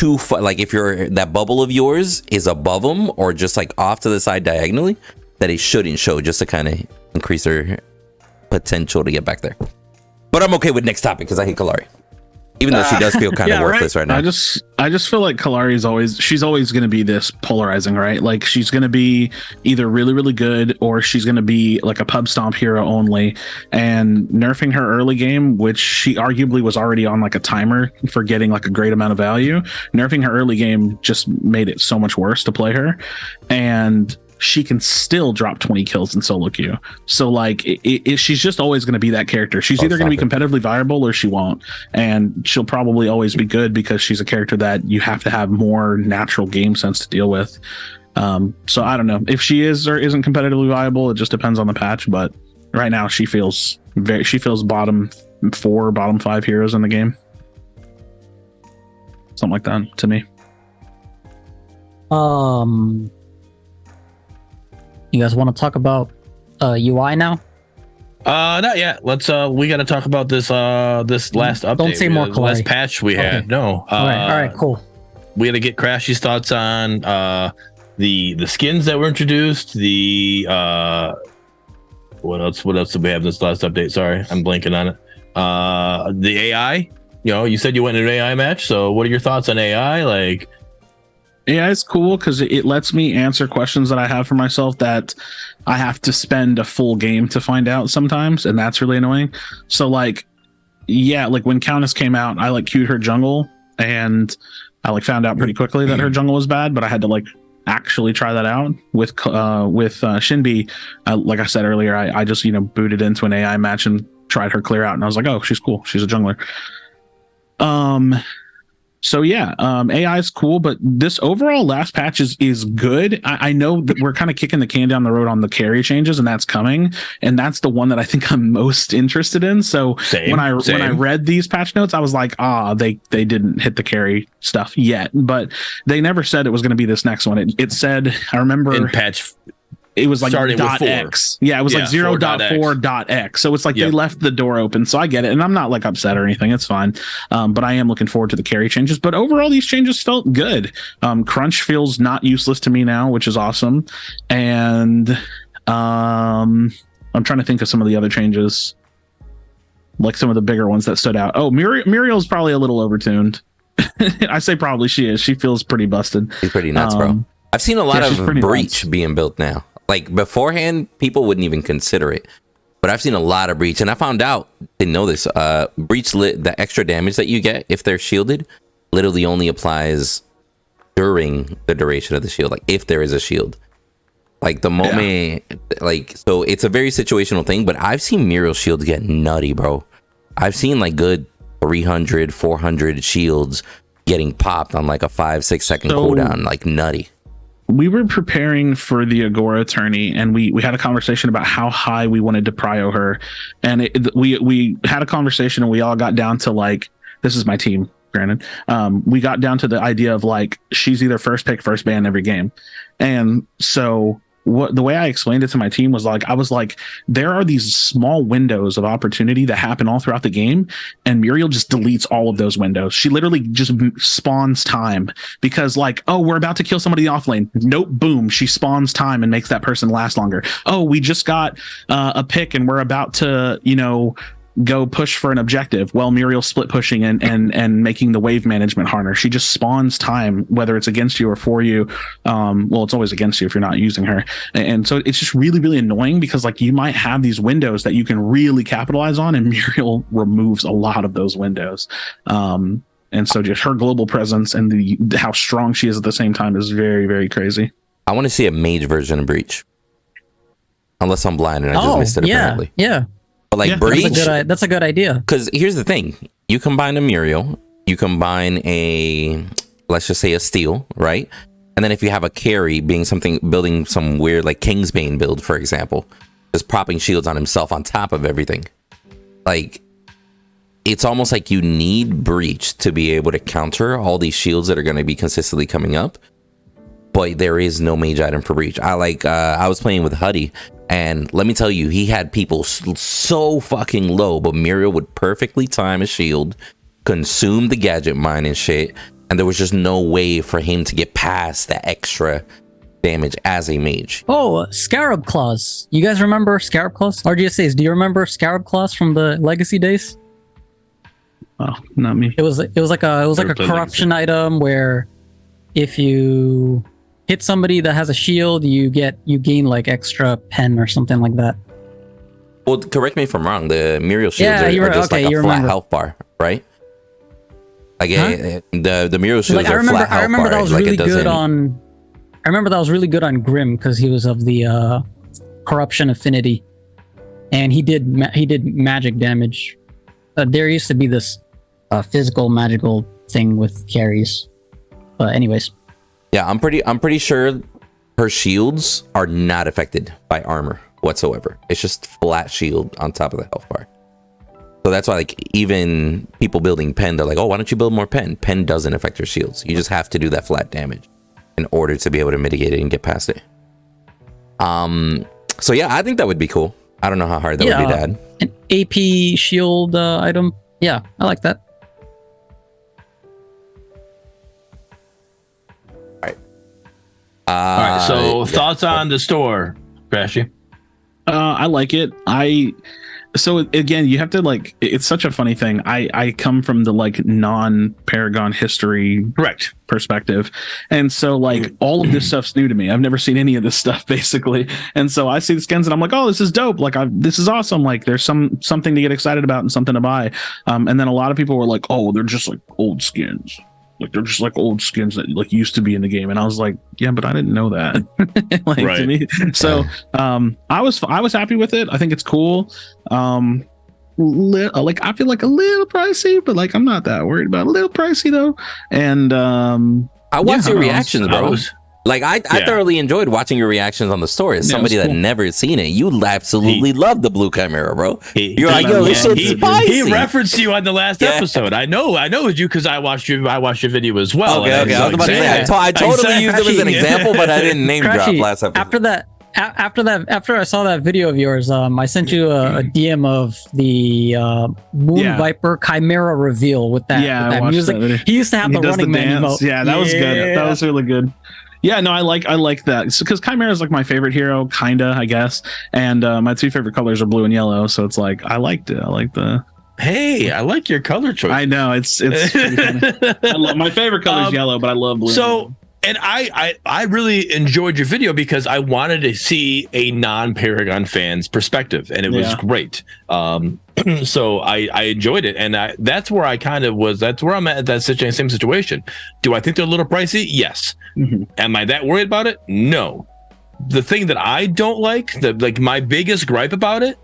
S1: if that bubble of yours is above them or just like off to the side diagonally, that it shouldn't show, just to kind of increase their potential to get back there. But I'm okay with next topic because I hate Kallari, even though she does feel kind of worthless right now.
S3: I just feel like Kallari's she's always going to be this polarizing, right? Like she's going to be either really, really good or she's going to be like a pub stomp hero only. And nerfing her early game, which she arguably was already on like a timer for getting like a great amount of value, nerfing her early game just made it so much worse to play her. And she can still drop 20 kills in solo queue. So like she's just always going to be that character. She's either going to be competitively viable or she won't. And she'll probably always be good because she's a character that you have to have more natural game sense to deal with. So I don't know if she is or isn't competitively viable. It just depends on the patch. But right now she feels bottom 4, bottom 5 heroes in the game. Something like that to me.
S4: You guys want to talk about UI now?
S2: Not yet. Let's we got to talk about this last update.
S4: Don't say more
S2: the last patch we had. No.
S4: All right, cool.
S2: We got to get Crashy's thoughts on the skins that were introduced, the what else did we have this last update? Sorry, I'm blanking on it. The AI, you said you went in an AI match, so what are your thoughts on AI? Like,
S3: AI is cool because it lets me answer questions that I have for myself that I have to spend a full game to find out sometimes, and that's really annoying. So like when Countess came out, I like queued her jungle, and I like found out pretty quickly that her jungle was bad, but I had to like actually try that out with Shinbi. Like I said earlier, I just booted into an AI match and tried her clear out, and I was like, oh, she's cool, she's a jungler. So yeah, AI is cool, but this overall last patch is good. I know that we're kind of kicking the can down the road on the carry changes, and that's coming, and that's the one that I think I'm most interested in. So when I read these patch notes, I was like, they didn't hit the carry stuff yet, but they never said it was going to be this next one. It said, I remember
S2: in patch.
S3: It was like
S2: .x.
S3: Yeah, it was like 0.4.x. So it's like they left the door open. So I get it. And I'm not like upset or anything. It's fine. But I am looking forward to the carry changes. But overall, these changes felt good. Crunch feels not useless to me now, which is awesome. And I'm trying to think of some of the other changes, like some of the bigger ones that stood out. Oh, Muriel's probably a little overtuned. I say probably she is. She feels pretty busted.
S1: She's pretty nuts, bro. I've seen a lot of Breach being built now. Like beforehand, people wouldn't even consider it, but I've seen a lot of Breach, and I found out, didn't know this. Breach the extra damage that you get if they're shielded literally only applies during the duration of the shield. Like if there is a shield, like the moment, so it's a very situational thing. But I've seen Muriel shields get nutty, bro. I've seen like good 300, 400 shields getting popped on like a 5-6 second cooldown, like nutty.
S3: We were preparing for the Agora tourney, and we had a conversation about how high we wanted to prio her, and we had a conversation, and we all got down to like, this is my team, granted. We got down to the idea of like, she's either first pick, first ban every game, and so the way I explained it to my team was like, I was like, there are these small windows of opportunity that happen all throughout the game, and Muriel just deletes all of those windows. She literally just spawns time because like, oh, we're about to kill somebody off lane. Nope, boom, she spawns time and makes that person last longer. Oh, we just got a pick and we're about to, go push for an objective. Well, Muriel's split pushing and making the wave management harder. She just spawns time, whether it's against you or for you. Well, it's always against you if you're not using her. And so it's just really, really annoying because like you might have these windows that you can really capitalize on, and Muriel removes a lot of those windows. And so just her global presence and how strong she is at the same time is very, very crazy.
S1: I want to see a mage version of Breach. Unless I'm blind and I just missed it apparently.
S4: Yeah.
S1: But like Breach,
S4: that's a good idea.
S1: Because here's the thing: you combine a Muriel, you combine let's just say a Steel, right? And then if you have a carry building some weird like Kingsbane build, for example, just propping shields on himself on top of everything. Like, it's almost like you need breach to be able to counter all these shields that are going to be consistently coming up. But there is no mage item for breach. I was playing with Huddy, and let me tell you, he had people so fucking low, but Muriel would perfectly time a shield, consume the gadget mine and shit, and there was just no way for him to get past that extra damage as a mage.
S4: Oh, Scarab Claws. You guys remember Scarab Claws? RGSAs, do you remember Scarab Claws from the Legacy days?
S3: Oh, not me.
S4: It was like a corruption item where if you hit somebody that has a shield, you gain like extra pen or something like that.
S1: Well, correct me if I'm wrong. The Muriel shields are just like a flat health bar, right? Like the Muriel shields are flat health bar.
S4: I remember that was really good on. I remember that was really good on Grim because he was of the corruption affinity, and he did magic damage. There used to be this physical magical thing with carries, but anyways.
S1: Yeah, I'm pretty sure her shields are not affected by armor whatsoever. It's just flat shield on top of the health bar. So that's why, like, even people building pen, they're like, oh, why don't you build more pen? Pen doesn't affect your shields. You just have to do that flat damage in order to be able to mitigate it and get past it. So yeah, I think that would be cool. I don't know how hard that would be to add.
S4: An AP shield item. Yeah, I like that.
S2: All right. So thoughts on the store, Crashy?
S3: I like it. So again, you have to like, it's such a funny thing. I come from the like non-Paragon history
S2: Correct.
S3: perspective. And so like all of this stuff's new to me. I've never seen any of this stuff basically. And so I see the skins and I'm like, oh, this is dope. Like this is awesome. Like there's something to get excited about and something to buy. And then a lot of people were like, oh, they're just like old skins. Like they're just like old skins that like used to be in the game, and I was like, yeah, but I didn't know that. Like,
S2: right.
S3: To me. So I was happy with it. I think it's cool. Like I feel like a little pricey, but like I'm not that worried about it. A little pricey though. And
S1: I watched your reactions, bro. I thoroughly enjoyed watching your reactions on the store. As somebody that never seen it, you absolutely loved the blue chimera, bro. You're like, yo, this shit's spicy.
S2: He referenced you on the last episode. I know it's you because I watched your video as well.
S1: Okay. I was about to say, I totally used it as an example, but I didn't name drop last episode.
S4: After I saw that video of yours, I sent you a DM of the Moon Viper Chimera reveal with that music. That he used to have the Running Man emote.
S3: Yeah, that was good. That was really good. Yeah, no, I like that because Chimera is like my favorite hero, kinda, I guess. And my two favorite colors are blue and yellow, so it's like I liked it. I like the.
S2: Hey, I like your color choice.
S3: I know it's. I love, my favorite color is yellow, but I love blue.
S2: So. And I really enjoyed your video because I wanted to see a non-Paragon fan's perspective, and it was great. So I enjoyed it, and that's where I kind of was. That's where I'm at that same situation. Do I think they're a little pricey? Yes. Mm-hmm. Am I that worried about it? No. The thing that I don't like, my biggest gripe about it,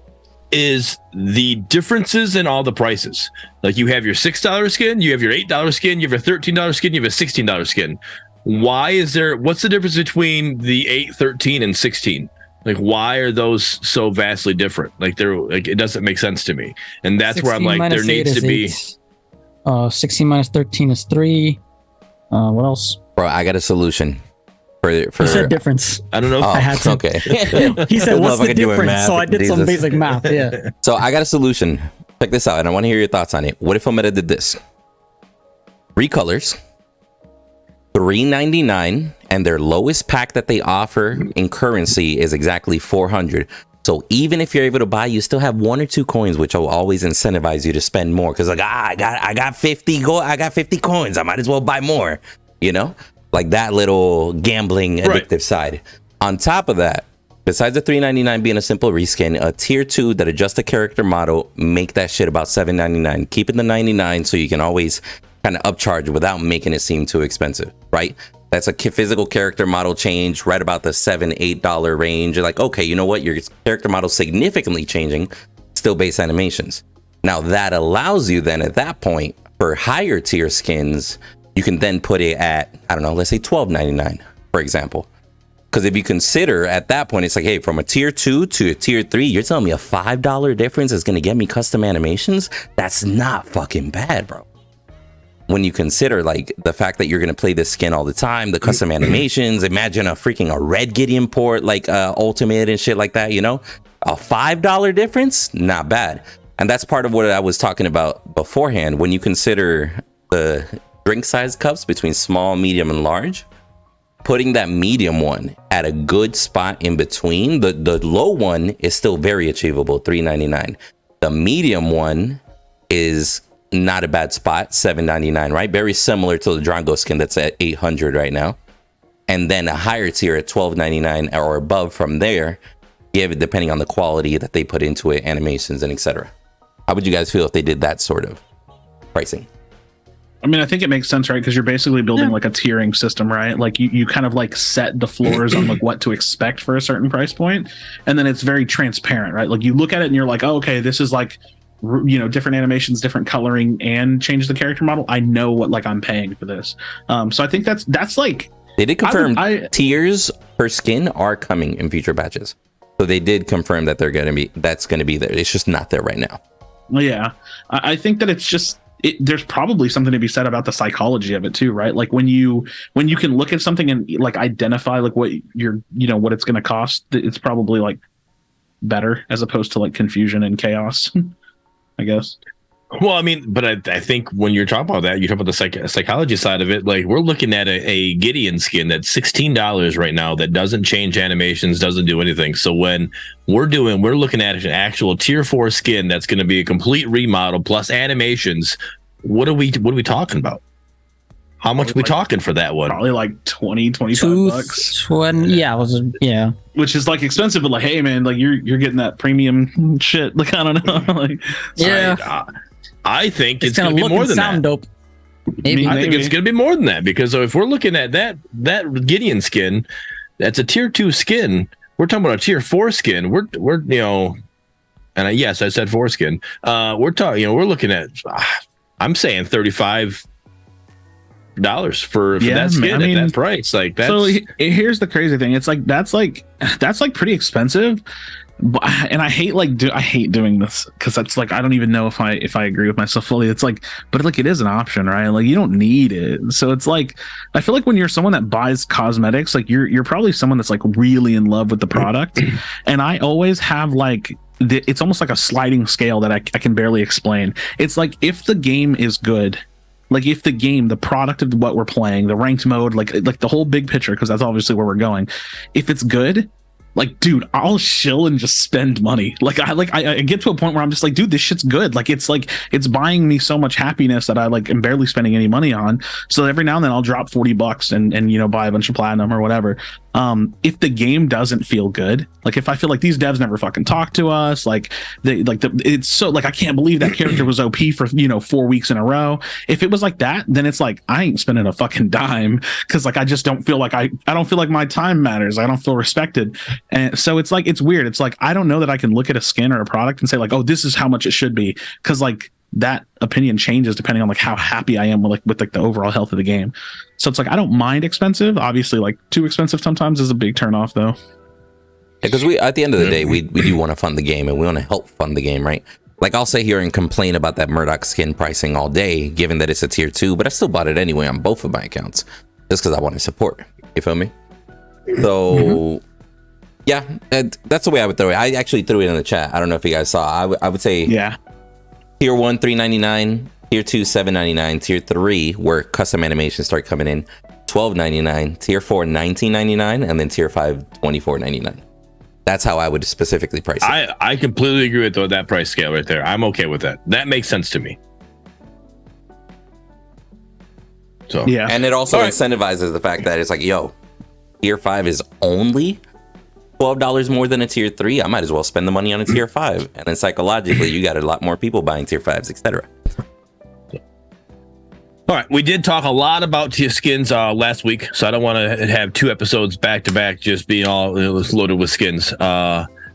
S2: is the differences in all the prices. Like you have your $6 skin, you have your $8 skin, you have your $13 skin, you have a $16 skin. What's the difference between the 8, 13, and 16? Like, why are those so vastly different? Like, it doesn't make sense to me. And that's where I'm like, there needs to be.
S4: 16 minus 13 is 3. What else?
S1: Bro, I got a solution.
S4: You said difference.
S2: I don't know.
S1: I had to. Okay.
S4: He said, what's the difference? So I did some basic math. Yeah.
S1: So I got a solution. Check this out, and I want to hear your thoughts on it. What if Omega did this? 3 colors. $3.99, and their lowest pack that they offer in currency is exactly 400. So even if you're able to buy, you still have 1 or 2 coins, which will always incentivize you to spend more. Because like, I got 50 coins. I might as well buy more. You know, like that little gambling addictive side. On top of that, besides the $3.99 being a simple reskin, a tier 2 that adjusts the character model, make that shit about $7.99. Keep it the 99 so you can always kind of upcharge without making it seem too expensive, right? That's a physical character model change right about the $7-8 range. You're like, okay, you know what? Your character model significantly changing, still base animations. Now that allows you then at that point for higher tier skins, you can then put it at, I don't know, let's say $12.99, for example. Because if you consider at that point, it's like, hey, from a tier 2 to a tier 3, you're telling me a $5 difference is going to get me custom animations? That's not fucking bad, bro. When you consider like the fact that you're going to play this skin all the time, the custom animations, imagine a Red Gideon port, like Ultimate and shit like that, you know? A $5 difference? Not bad. And that's part of what I was talking about beforehand. When you consider the drink size cups between small, medium, and large, putting that medium one at a good spot in between, the low one is still very achievable, $3.99. The medium one is not a bad spot, $7.99, right? Very similar to the Drongo skin that's at $800 right now. And then a higher tier at $12.99 or above from there, depending on the quality that they put into it, animations and etc. How would you guys feel if they did that sort of pricing?
S3: I mean, I think it makes sense, right? Because you're basically building like a tiering system, right? Like you kind of like set the floors on like what to expect for a certain price point, and then it's very transparent, right? Like you look at it and you're like, oh, okay, this is like, you know, different animations, different coloring, and change the character model. I know what like I'm paying for this. So I think that's like
S1: they did confirm tiers per skin are coming in future batches. So they did confirm that that's going to be there. It's just not there right now.
S3: Well, yeah, I think that it's just. There's probably something to be said about the psychology of it too, right? Like when you can look at something and like identify like what what it's going to cost, it's probably like better as opposed to like confusion and chaos, I guess.
S2: Well, I mean, but I think when you're talking about that, you talk about the psychology side of it. Like we're looking at a Gideon skin that's $16 right now that doesn't change animations, doesn't do anything. So when we're looking at an actual tier 4 skin that's going to be a complete remodel plus animations. What are we talking about? How much are we talking for that one?
S3: Probably like 20, 25 bucks.
S4: 20, yeah.
S3: Which is like expensive, but like, hey man, like you're getting that premium shit. Like I don't know. Like
S4: yeah.
S2: I think it's going to be more than that.
S4: Dope.
S2: Maybe. I think it's going to be more than that because if we're looking at that Gideon skin, that's a tier 2 skin. We're talking about a tier 4 skin. We're and yes, I said 4 skin. We're talking. We're looking at. I'm saying $35 for that skin at that price. Like that's.
S3: So here's the crazy thing. It's like that's pretty expensive. And I hate doing this because that's like I don't even know if I agree with myself fully. It's like, but like it is an option, right? Like you don't need it. So it's like I feel like when you're someone that buys cosmetics, like you're probably someone that's like really in love with the product. And I always have like it's almost like a sliding scale that I can barely explain. It's like if the game is good. Like if the product of what we're playing, the ranked mode, like the whole big picture, because that's obviously where we're going. If it's good. Like, dude, I'll chill and just spend money. I get to a point where I'm just like, dude, this shit's good. Like it's buying me so much happiness that I like am barely spending any money on. So every now and then I'll drop $40 and buy a bunch of platinum or whatever. If the game doesn't feel good, like if I feel like these devs never fucking talk to us, it's so like I can't believe that character was OP for 4 weeks in a row. If it was like that, then it's like I ain't spending a fucking dime because like I just don't feel like I don't feel like my time matters. I don't feel respected. And so it's like it's weird. It's like I don't know that I can look at a skin or a product and say like, oh, this is how much it should be, because like that opinion changes depending on like how happy I am with like the overall health of the game. So it's like I don't mind expensive. Obviously, like too expensive sometimes is a big turn off though.
S1: Because we at the end of the day we do want to fund the game and we want to help fund the game, right? Like I'll sit here and complain about that Murdock skin pricing all day, given that it's a tier 2, but I still bought it anyway on both of my accounts just because I want to support. You feel me? So. Yeah, that's the way I would throw it. I actually threw it in the chat. I don't know if you guys saw. I would say tier 1 $3.99, tier 2 $7.99, tier 3 where custom animations start coming in $12.99, tier 4 $19.99, and then tier 5 $24.99. That's how I would specifically price it.
S2: I completely agree with that price scale right there. I'm okay with that. That makes sense to me. So
S3: yeah,
S1: and it also incentivizes the fact that it's like, yo, tier 5 is only $12 more than a tier 3. I might as well spend the money on a tier 5, and then psychologically you got a lot more people buying tier 5s, etc.
S2: All right, we did talk a lot about tier skins last week, so I don't want to have 2 episodes back to back just being all loaded with skins.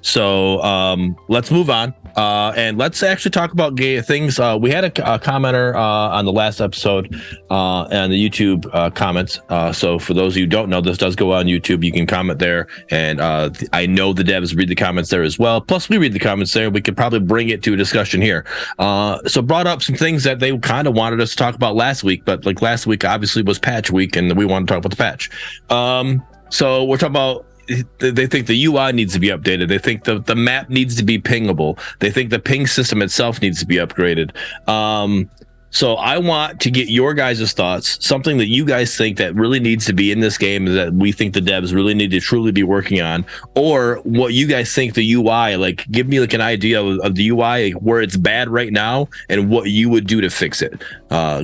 S2: So let's move on. And let's actually talk about things. We had a commenter on the last episode on the YouTube comments. So for those of you who don't know, this does go on YouTube. You can comment there. And I know the devs read the comments there as well. Plus, we read the comments there. We could probably bring it to a discussion here. So brought up some things that they kind of wanted us to talk about last week. But like last week, obviously, was patch week. And we want to talk about the patch. So we're talking about, they think the UI needs to be updated. They think the map needs to be pingable. They think the ping system itself needs to be upgraded. So I want to get your guys' thoughts, something that you guys think that really needs to be in this game that we think the devs really need to truly be working on, or what you guys think the UI, like give me like an idea of the UI, like where it's bad right now and what you would do to fix it.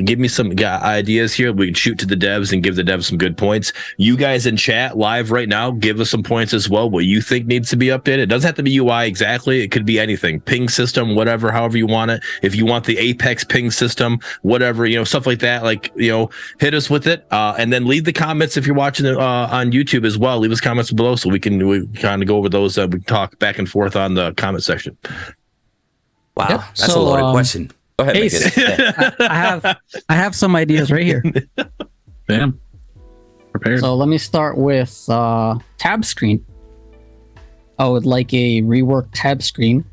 S2: Give me some ideas here. We can shoot to the devs and give the devs some good points. You guys in chat live right now, give us some points as well, what you think needs to be updated. It doesn't have to be UI exactly. It could be anything, ping system, whatever, however you want it. If you want the Apex ping system, whatever, stuff like that, like, hit us with it, and then leave the comments if you're watching it on YouTube as well. Leave us comments below so we kind of go over those. We talk back and forth on the comment section.
S1: Wow,
S4: Yep.
S1: that's a loaded question. Go ahead,
S4: Ace,
S1: Megan.
S4: I have some ideas right here.
S3: Bam. Prepared.
S4: So let me start with tab screen. I would like a reworked tab screen.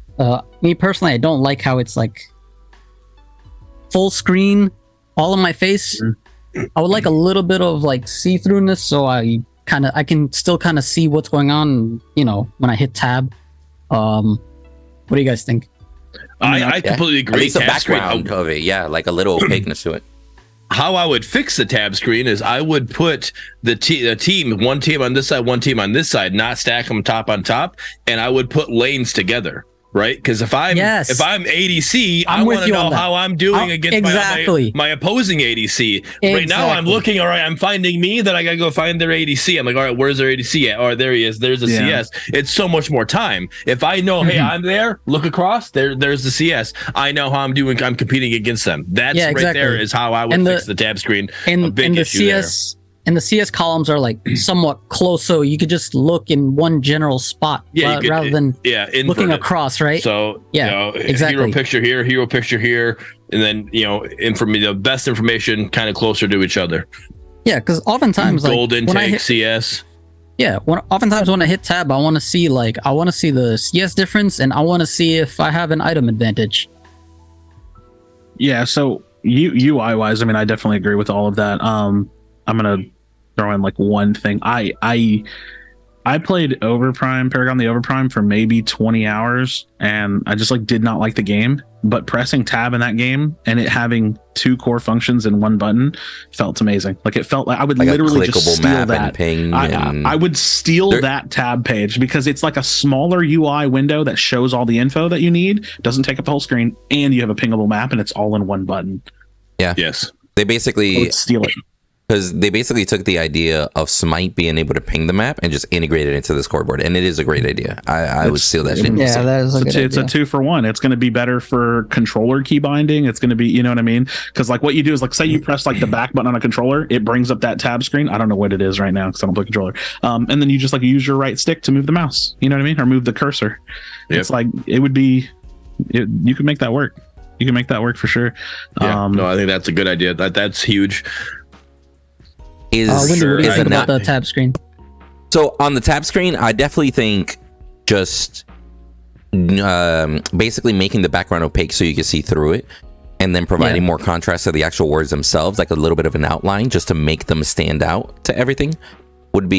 S4: Me personally, I don't like how it's like full screen, all in my face. I would like a little bit of like see-throughness, so I can still kind of see what's going on, when I hit tab. What do you guys think?
S2: I completely agree.
S1: At least the
S2: Tab screen,
S1: background of it, yeah, like a little opaqueness to it.
S2: how I would fix the tab screen is I would put the team, one team on this side, one team on this side, not stack them top on top, and I would put lanes together. Right, because if I'm ADC, I want to know how I'm doing against my opposing ADC. Exactly. Right now, I'm looking. All right, I'm finding me. Then I gotta go find their ADC. I'm like, all right, where's their ADC at? Oh, there he is. There's a CS. It's so much more time. If I know, hey, I'm there. Look across. There's the CS. I know how I'm doing. I'm competing against them. That's right there is how I would fix the tab screen.
S4: And the CS. And the CS columns are like somewhat close, so you could just look in one general spot rather than looking across, right?
S2: So
S4: exactly.
S2: Hero picture here, and then the best information kind of closer to each other.
S4: Yeah, because oftentimes
S2: gold intake, CS.
S4: Yeah, oftentimes when I hit tab, I want to see the CS difference, and I want to see if I have an item advantage.
S3: Yeah, so UI wise, I mean, I definitely agree with all of that. I'm gonna throw in like one thing. I played Paragon the Overprime for maybe 20 hours, and I just did not like the game. But pressing tab in that game and it having two core functions in one button felt amazing. It felt like I would literally just steal that. I would steal that tab page because it's like a smaller UI window that shows all the info that you need, doesn't take up the whole screen, and you have a pingable map, and it's all in one button.
S1: Yeah.
S2: Yes.
S1: They basically
S3: steal it.
S1: Because they basically took the idea of Smite being able to ping the map and just integrate it into the scoreboard, and it is a great idea. I would steal that shit.
S4: Yeah, that is
S3: it's a 2-for-1. It's going to be better for controller key binding. It's going to be, you know what I mean? Because what you do is say you press the back button on a controller, it brings up that tab screen. I don't know what it is right now because I don't play controller. And then you just use your right stick to move the mouse. You know what I mean? Or move the cursor. Yep. It's it would be. You could make that work. You can make that work for sure.
S2: Yeah. No, I think that's a good idea. That's huge.
S4: Windu, what do you think about the tab screen?
S1: So on the tab screen, I definitely think just basically making the background opaque so you can see through it, and then providing more contrast to the actual words themselves, like a little bit of an outline, just to make them stand out to everything, would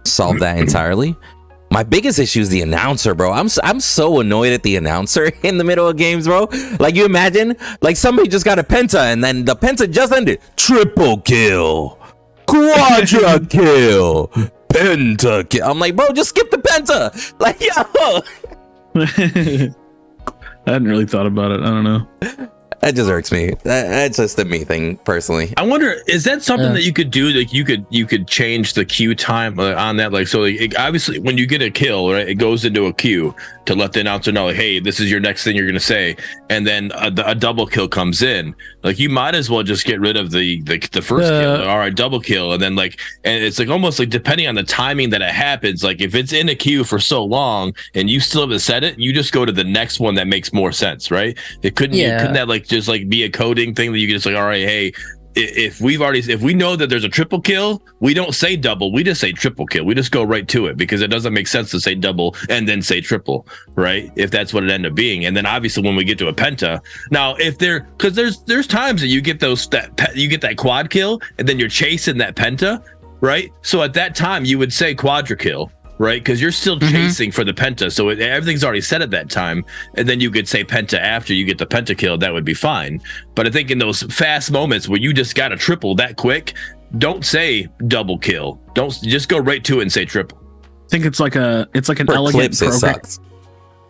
S1: solve that entirely. My biggest issue is the announcer, bro. I'm so annoyed at the announcer in the middle of games, bro. You imagine, somebody just got a penta, and then the penta just ended. Triple kill. Quadra kill. Penta kill. I'm like, bro, just skip the penta.
S3: Yo. I hadn't really thought about it. I don't know.
S1: That just irks me. That's just a me thing, personally.
S2: I wonder, is that something that you could do? Like you could change the queue time on that. Like, so like, obviously when you get a kill, right, it goes into a queue to let the announcer know, like, hey, this is your next thing you're gonna say, and then a double kill comes in. Like, you might as well just get rid of the first kill. All right, double kill, and then like, and it's like almost like depending on the timing that it happens. Like, if it's in a queue for so long and you still haven't said it, you just go to the next one that makes more sense, right? Couldn't that like just like be a coding thing that you can just like, all right, hey, if we know that there's a triple kill, we don't say double, we just say triple kill. We just go right to it, because it doesn't make sense to say double and then say triple, right? If that's what it ended up being. And then obviously when we get to a penta, now if because there's times that you get that quad kill and then you're chasing that penta, right? So at that time you would say quadra kill, right? Because you're still chasing for the penta, so everything's already set at that time, and then you could say penta after you get the penta kill. That would be fine. But I think in those fast moments where you just got a triple that quick, don't say double kill. Don't just go right to it and say triple.
S3: I think it's like an elegant program.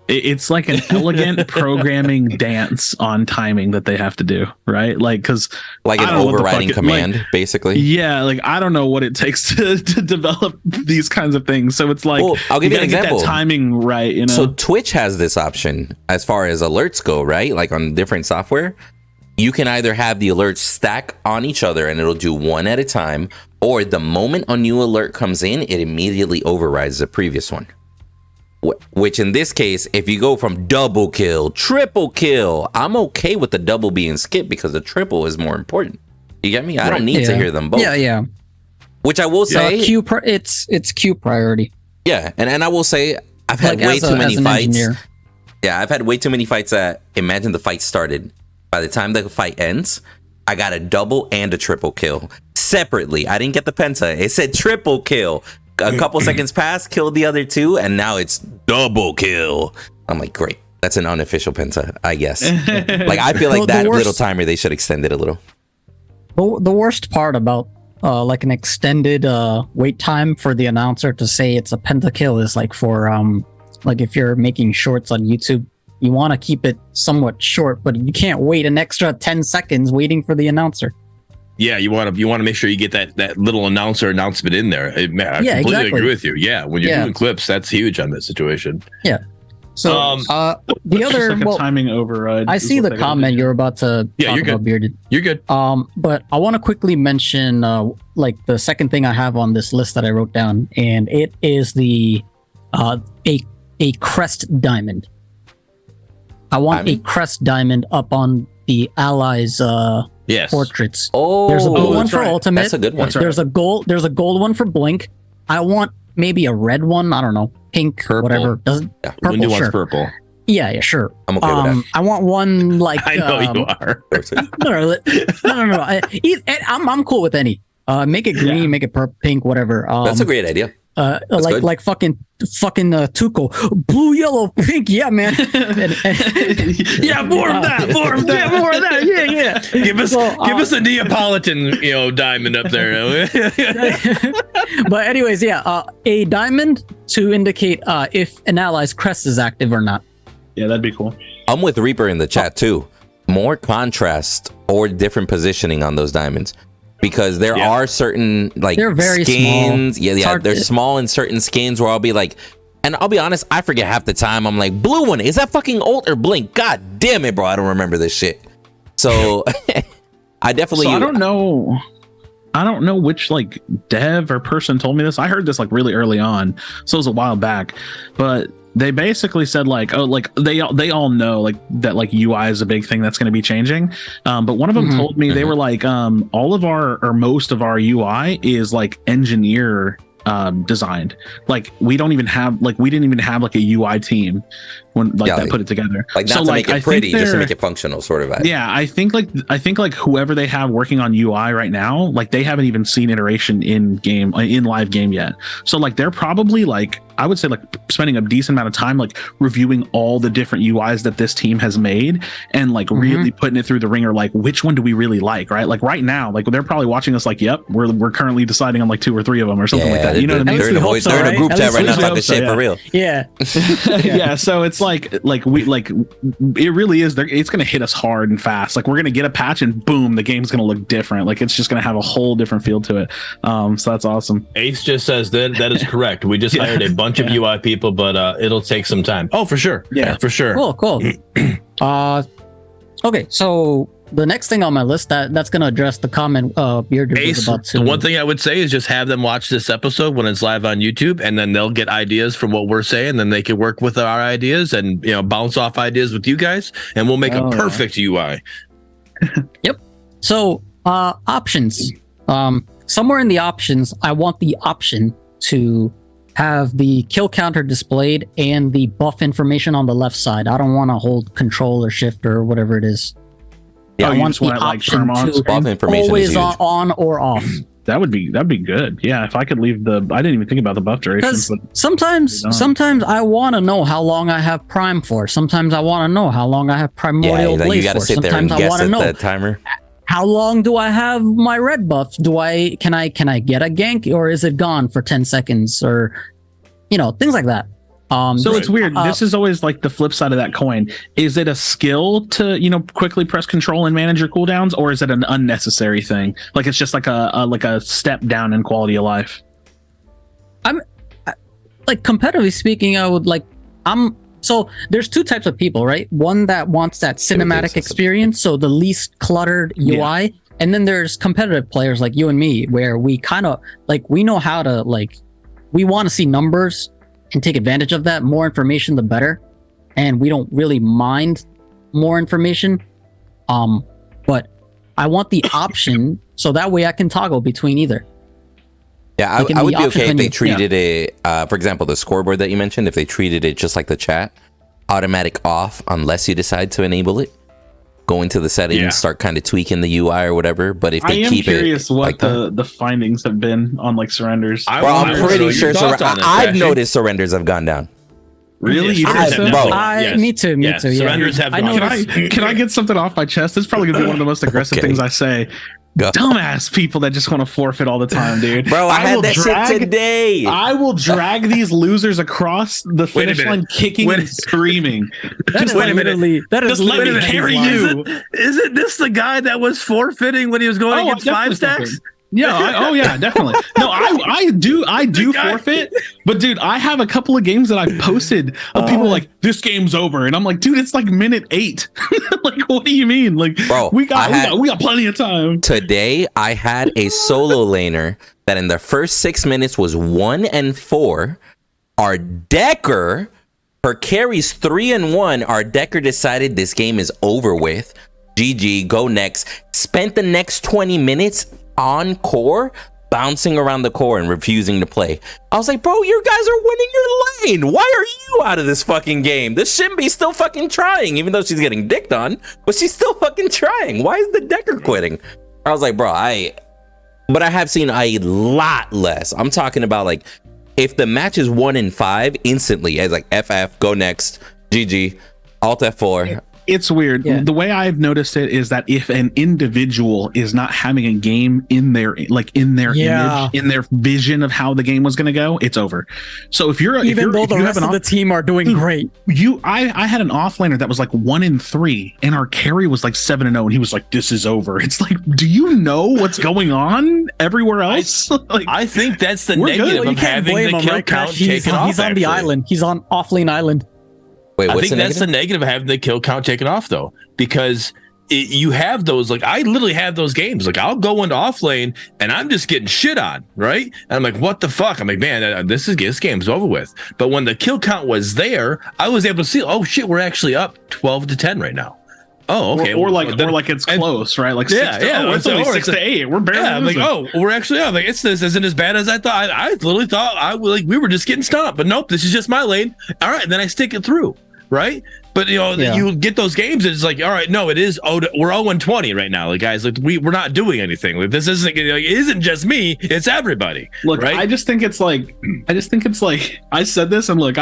S3: It's like an elegant programming dance on timing that they have to do, right? Like, because
S1: like an overriding command, basically.
S3: Yeah, like I don't know what it takes to develop these kinds of things. So it's like, well,
S1: I'll give you an example.
S3: Get that timing right, you know.
S1: So Twitch has this option as far as alerts go, right? Like on different software, you can either have the alerts stack on each other and it'll do one at a time, or the moment a new alert comes in, it immediately overrides the previous one. Which in this case, if you go from double kill, triple kill, I'm okay with the double being skipped because the triple is more important. You get me? I don't need to hear them both.
S4: Yeah.
S1: Which I will say,
S4: it's queue priority.
S1: Yeah, and I will say I've had way too many fights. Yeah, I've had way too many fights that imagine the fight started. By the time the fight ends, I got a double and a triple kill separately. I didn't get the penta. It said triple kill. A couple seconds passed, killed the other two, and now it's double kill. I'm like, great. That's an unofficial penta, I guess. Like, I feel like that little timer, they should extend it a little.
S4: The worst part about like an extended wait time for the announcer to say it's a pentakill is like for like if you're making shorts on YouTube, you want to keep it somewhat short, but you can't wait an extra 10 seconds waiting for the announcer.
S2: Yeah, you want to make sure you get that little announcer announcement in there. I completely agree with you. Yeah, when you're doing clips, that's huge on that situation.
S4: Yeah. So the other
S3: like a timing override.
S4: I see the comment you're about to talk about, Bearded.
S2: You're good.
S4: But I want to quickly mention like the second thing I have on this list that I wrote down, and it is the a crest diamond. I want a crest diamond up on the allies' portraits.
S1: Oh,
S4: there's a blue one for ultimate.
S1: That's a good one.
S4: There's a gold one for blink. I want maybe a red one. I don't know, pink,
S2: purple.
S4: whatever. Purple,
S2: Windu wants purple.
S4: Yeah, sure.
S1: I'm okay with that.
S4: I want one like
S2: I know you are.
S4: No. I'm cool with any. Make it green, make it pink, whatever.
S1: That's a great idea.
S4: Like fucking Tuco, blue, yellow, pink. Yeah, man.
S2: Yeah, more of that. Yeah. Give us a Neapolitan, diamond up there.
S4: But anyways, a diamond to indicate if an ally's crest is active or not.
S3: Yeah, that'd be cool.
S1: I'm with Reaper in the chat too. More contrast or different positioning on those diamonds. Because there are certain
S4: they're very
S1: skins.
S4: Small.
S1: Yeah, they're small in certain skins where I'll be like, and I'll be honest, I forget half the time. I'm like, blue one, is that fucking ult or blink? God damn it, bro, I don't remember this shit. So I definitely.
S3: So I don't know which like dev or person told me this. I heard this like really early on, so it was a while back, but they basically said like, oh, like they all know like that like UI is a big thing that's going to be changing. But one of them told me they were like, all of our or most of our UI is like engineer designed. Like we didn't even have like a UI team when that put it together.
S1: Like not to make it pretty, just to make it functional, sort of.
S3: Yeah, I think like whoever they have working on UI right now, like they haven't even seen iteration in live game yet. So like they're probably like I would say like spending a decent amount of time like reviewing all the different UIs that this team has made and like really putting it through the ringer. Like, which one do we really like, right? Like right now, like they're probably watching us like, yep, we're currently deciding on like 2 or 3 of them or something like that. You know what I mean?
S1: They're in a group chat right now talking shit for real.
S4: Yeah.
S3: Yeah. So it's like it really is. It's going to hit us hard and fast. Like we're going to get a patch and boom, the game's going to look different. Like it's just going to have a whole different feel to it. So that's awesome.
S2: Ace just says that is correct. We just hired a bunch of UI people, but it'll take some time. Oh, for sure. Yeah, for sure.
S4: Cool. Okay, so the next thing on my list that's going to address the comment Beard
S2: Ace,
S4: was about to.
S2: The one thing I would say is just have them watch this episode when it's live on YouTube, and then they'll get ideas from what we're saying, then they can work with our ideas and bounce off ideas with you guys, and we'll make a perfect UI.
S4: Yep. So options. Somewhere in the options, I want the option to have the kill counter displayed and the buff information on the left side. I don't want to hold control or shift or whatever it is.
S1: Yeah,
S4: I want the option to
S1: buff information
S4: always on or off.
S3: That'd be good. Yeah, if I could leave I didn't even think about the buff duration.
S4: Because sometimes I want to know how long I have Prime for. Sometimes I want to know how long I have Primordial Blaze
S1: you gotta
S4: for.
S1: sit there and
S4: Sometimes I
S1: guess
S4: want to
S1: at
S4: know
S1: that timer.
S4: how long do I have my red buff? Can I get a gank or is it gone for 10 seconds or things like that.
S3: So it's weird. This is always like the flip side of that coin. Is it a skill to quickly press control and manage your cooldowns, or is it an unnecessary thing? Like it's just like a step down in quality of life.
S4: Like competitively speaking, I would like so there's 2 types of people, right? One that wants that cinematic experience, so the least cluttered UI, and then there's competitive players like you and me, where we kind of like we know how to we want to see numbers and take advantage of that. More information, the better. And we don't really mind more information. But I want the option so that way I can toggle between either.
S1: Yeah, I would be okay if they treated it, for example, the scoreboard that you mentioned, if they treated it just like the chat, automatic off unless you decide to enable it. Go into the settings, start kind of tweaking the UI or whatever. But if they keep it, I am
S3: curious what the findings have been on like surrenders.
S1: I'm pretty sure I've noticed surrenders have gone down.
S3: Really?
S4: Me too. Yeah.
S2: Surrenders have gone down.
S3: Can I get something off my chest? This is probably gonna be one of the most aggressive things I say. Go. Dumbass people that just want to forfeit all the time, dude.
S1: Bro, I had that shit today.
S3: I will drag these losers across the finish line, kicking and screaming.
S4: Wait a minute. That is
S3: let me carry you.
S2: Isn't this the guy that was forfeiting when he was going against 5 stacks?
S3: Yeah. Yeah, definitely. No, I do forfeit. But dude, I have a couple of games that I posted of people like, this game's over, and I'm like, dude, it's like minute 8. Like, what do you mean? Like, bro, we got plenty of time.
S1: Today, I had a solo laner that in the first 6 minutes was 1-4. Our Decker, her carries 3-1. Our Decker decided this game is over with. GG, go next. Spent the next 20 minutes on core, bouncing around the core and refusing to play. I was like, bro, you guys are winning your lane. Why are you out of this fucking game? This Shinbi's still fucking trying, even though she's getting dicked on, but she's still fucking trying. Why is the Decker quitting? I was like, bro, but I have seen a lot less. I'm talking about like, if the match is 1-5, instantly, it's like FF, go next, GG, Alt F4.
S3: It's weird. Yeah. The way I've noticed it is that if an individual is not having a game in their image, in their vision of how the game was going to go, it's over. So if you're
S4: even though the rest of the team are doing great,
S3: I had an offlaner that was like 1-3, and our carry was like 7-0, and he was like, "This is over." It's like, do you know what's going on everywhere else?
S2: I think that's the negative of having the kill count taken off.
S4: He's on the island. He's on offlane island.
S1: Wait,
S2: I think that's the negative of having the kill count taken off, though, because you have those, like, I literally have those games. Like, I'll go into off lane and I'm just getting shit on, right? And I'm like, what the fuck? I'm like, man, this game's over with. But when the kill count was there, I was able to see, oh shit, we're actually up 12-10 right now. Oh, okay.
S3: Or like it's close, right? Like 6 to, it's only 6 to 8. We're barely.
S2: Yeah, I'm like, oh, we're actually up. Like, this isn't as bad as I thought. I literally thought we were just getting stomped, but nope, this is just my lane. All right, then I stick it through. Right, But you get those games, and it's like, all right, no, it is. Oh, we're 0-20 right now, like guys. Like we're not doing anything. Like this isn't. It isn't just me. It's everybody.
S3: Look,
S2: right?
S3: I just think it's like. I said this, and look,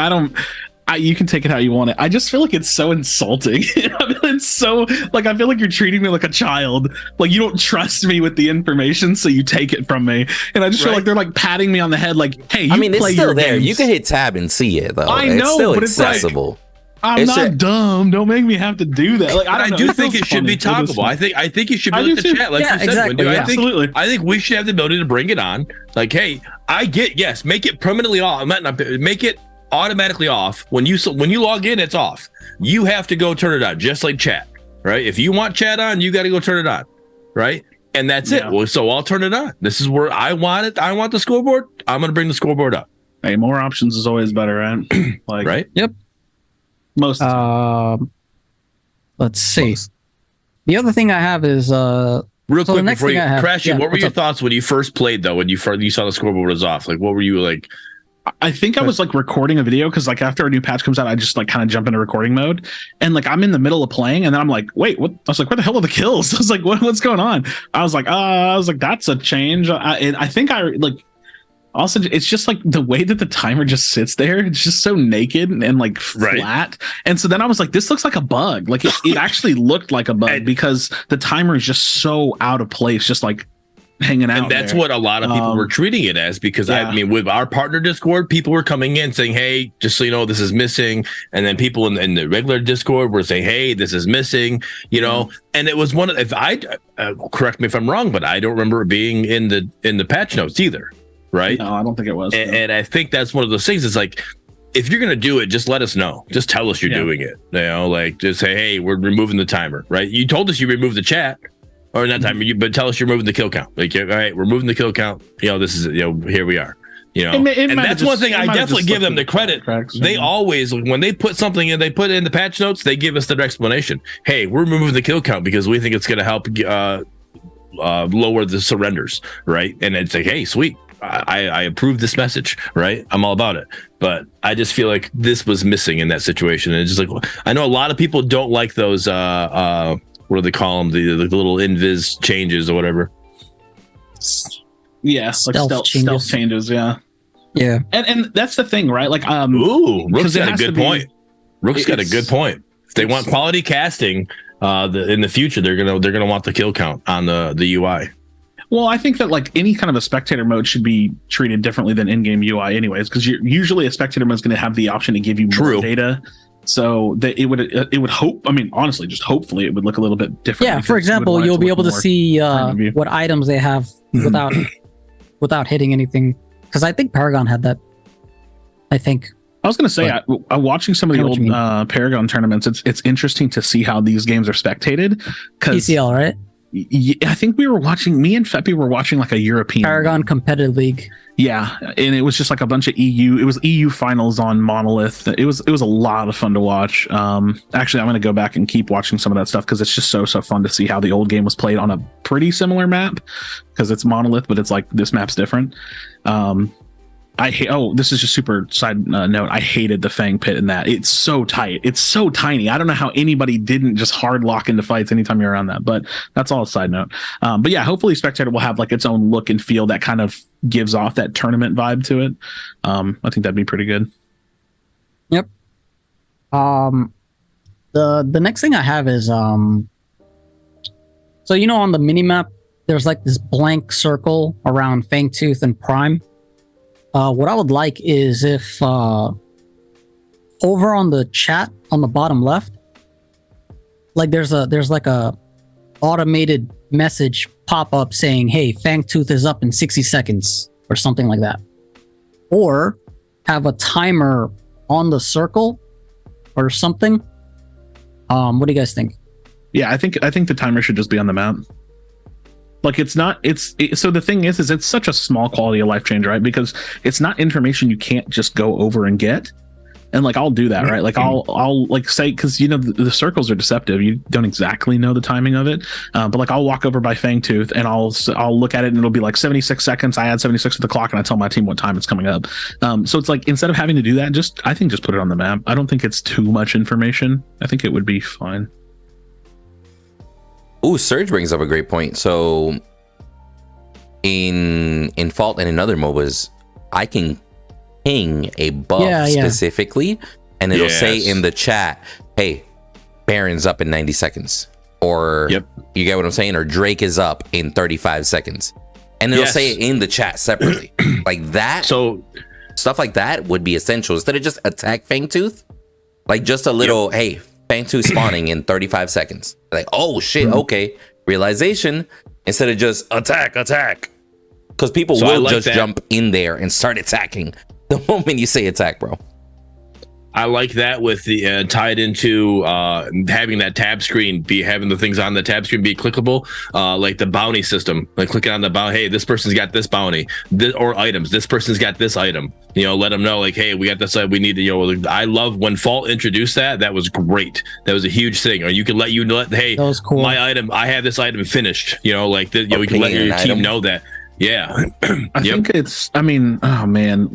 S3: you can take it how you want it. I just feel like it's so insulting. It's so like I feel like you're treating me like a child. Like you don't trust me with the information, so you take it from me. And I just feel like they're like patting me on the head, like, "Hey, you
S1: it's
S3: play
S1: still
S3: your
S1: there.
S3: games."
S1: You can hit tab and see it though.
S3: I
S1: It's
S3: know,
S1: still
S3: but it's like,
S1: accessible.
S3: I'm not dumb. Don't make me have to do that. Like
S2: I do think it should be talkable. I think you should be able to chat, like you said,
S4: exactly.
S2: Windu.
S3: Absolutely.
S2: I think we should have the ability to bring it on. Like, hey, make it permanently off. Make it automatically off when you log in. It's off. You have to go turn it on, just like chat. Right? If you want chat on, you got to go turn it on. Right? And that's it. Well, so I'll turn it on. This is where I want it. I want the scoreboard. I'm going to bring the scoreboard up.
S3: Hey, more options is always better, right? Like,
S2: right?
S4: Yep.
S3: Most.
S4: Let's see. The other thing I have is
S2: real quick before you crash.
S4: Yeah,
S2: what were your thoughts when you first played though? When you saw the scoreboard was off, like what were you like?
S3: I think I was like recording a video because like after a new patch comes out, I just like kind of jump into recording mode, and like I'm in the middle of playing, and then I'm like, wait, what? I was like, where the hell are the kills? I was like, what's going on? I was like, that's a change. I think I like. Also, it's just like the way that the timer just sits there. It's just so naked and like flat. And so then I was like, this looks like a bug. Like it actually looked like a bug because the timer is just so out of place, just like hanging out.
S2: And that's what a lot of people were treating it as, because I mean, with our partner Discord, people were coming in saying, hey, just so you know, this is missing. And then people in the regular Discord were saying, hey, this is missing, and it was if I correct me if I'm wrong, but I don't remember it being in the patch notes either. Right?
S3: No, I don't think it was.
S2: And I think that's one of those things. It's like, if you're going to do it, just let us know. Just tell us you're doing it. Like just say, hey, we're removing the timer, right? You told us you removed the chat or not timer, but tell us you're moving the kill count. Like, all right, we're moving the kill count. This is, here we are, and that's one thing I definitely give them the credit. They always, when they put something in, they put it in the patch notes, they give us their explanation. Hey, we're removing the kill count because we think it's going to help lower the surrenders. Right. And it's like, hey, sweet. I approve this message, right? I'm all about it. But I just feel like this was missing in that situation. And it's just like, I know a lot of people don't like those, what do they call them? The little invis changes or whatever.
S3: Yes, like stealth changes. Yeah.
S4: Yeah.
S3: And that's the thing, right? Like,
S2: Rook's got a good point. Rook's got a good point. If they want quality casting in the future, they're gonna want the kill count on the UI.
S3: Well, I think that like any kind of a spectator mode should be treated differently than in-game UI anyways, because usually a spectator mode is going to have the option to give you more data. So that it would hope, I mean, honestly, just hopefully it would look a little bit different.
S4: Yeah, for example, you'll be able to see what items they have without hitting anything. Because I think Paragon had that. I was going to say, I'm watching some of the old Paragon tournaments. It's interesting to see how these games are spectated. PCL, right?
S3: I think me and Feppy were watching like a European
S4: Paragon Competitive League.
S3: Yeah, and it was just like a bunch of EU. It was EU finals on Monolith. It was a lot of fun to watch. Actually, I'm going to go back and keep watching some of that stuff because it's just so fun to see how the old game was played on a pretty similar map, because it's Monolith, but it's like this map's different. This is just super side note. I hated the Fang Pit in that. It's so tight. It's so tiny. I don't know how anybody didn't just hard lock into fights anytime you're around that, but that's all a side note. But yeah, hopefully Spectator will have like its own look and feel that kind of gives off that tournament vibe to it. I think that'd be pretty good.
S4: Yep. The next thing I have is so on the minimap, there's like this blank circle around Fangtooth and Prime. What I would like is if over on the chat on the bottom left, like there's like a automated message pop up saying, hey, Fangtooth is up in 60 seconds or something like that. Or have a timer on the circle or something. What do you guys think?
S3: Yeah, I think the timer should just be on the map. Like so the thing is it's such a small quality of life change, right? Because it's not information you can't just go over and get. And like I'll do that, right? Like I'll like say, because you know the circles are deceptive. You don't exactly know the timing of it, but like I'll walk over by Fangtooth and I'll look at it and it'll be like 76 seconds. I add 76 to the clock and I tell my team what time it's coming up. So it's like instead of having to do that, I think just put it on the map. I don't think it's too much information. I think it would be fine.
S1: Ooh, Surge brings up a great point. So in Fault and in other MOBAs, I can ping a buff specifically, and it'll say in the chat, hey, Baron's up in 90 seconds. Or you get what I'm saying? Or Drake is up in 35 seconds. And it'll say it in the chat separately. Like that. So stuff like that would be essential. Instead of just attack Fangtooth, like just a little, hey, Fangtooth spawning in 35 seconds. Like, oh shit, okay. Realization, instead of just attack. Because people will just jump in there and start attacking the moment you say attack, bro.
S2: I like that with the tied into having that tab screen having the things on the tab screen be clickable, like the bounty system, like clicking on the bounty. Hey, this person's got this bounty, or items. This person's got this item. You know, let them know like, hey, we got this. We need to. You know, I love when Fault introduced that. That was great. That was a huge thing. Or you can let hey, that was cool. My item. I have this item finished. You know, like you know, we can let your team know that. Yeah.
S3: I think it's, I mean, oh man,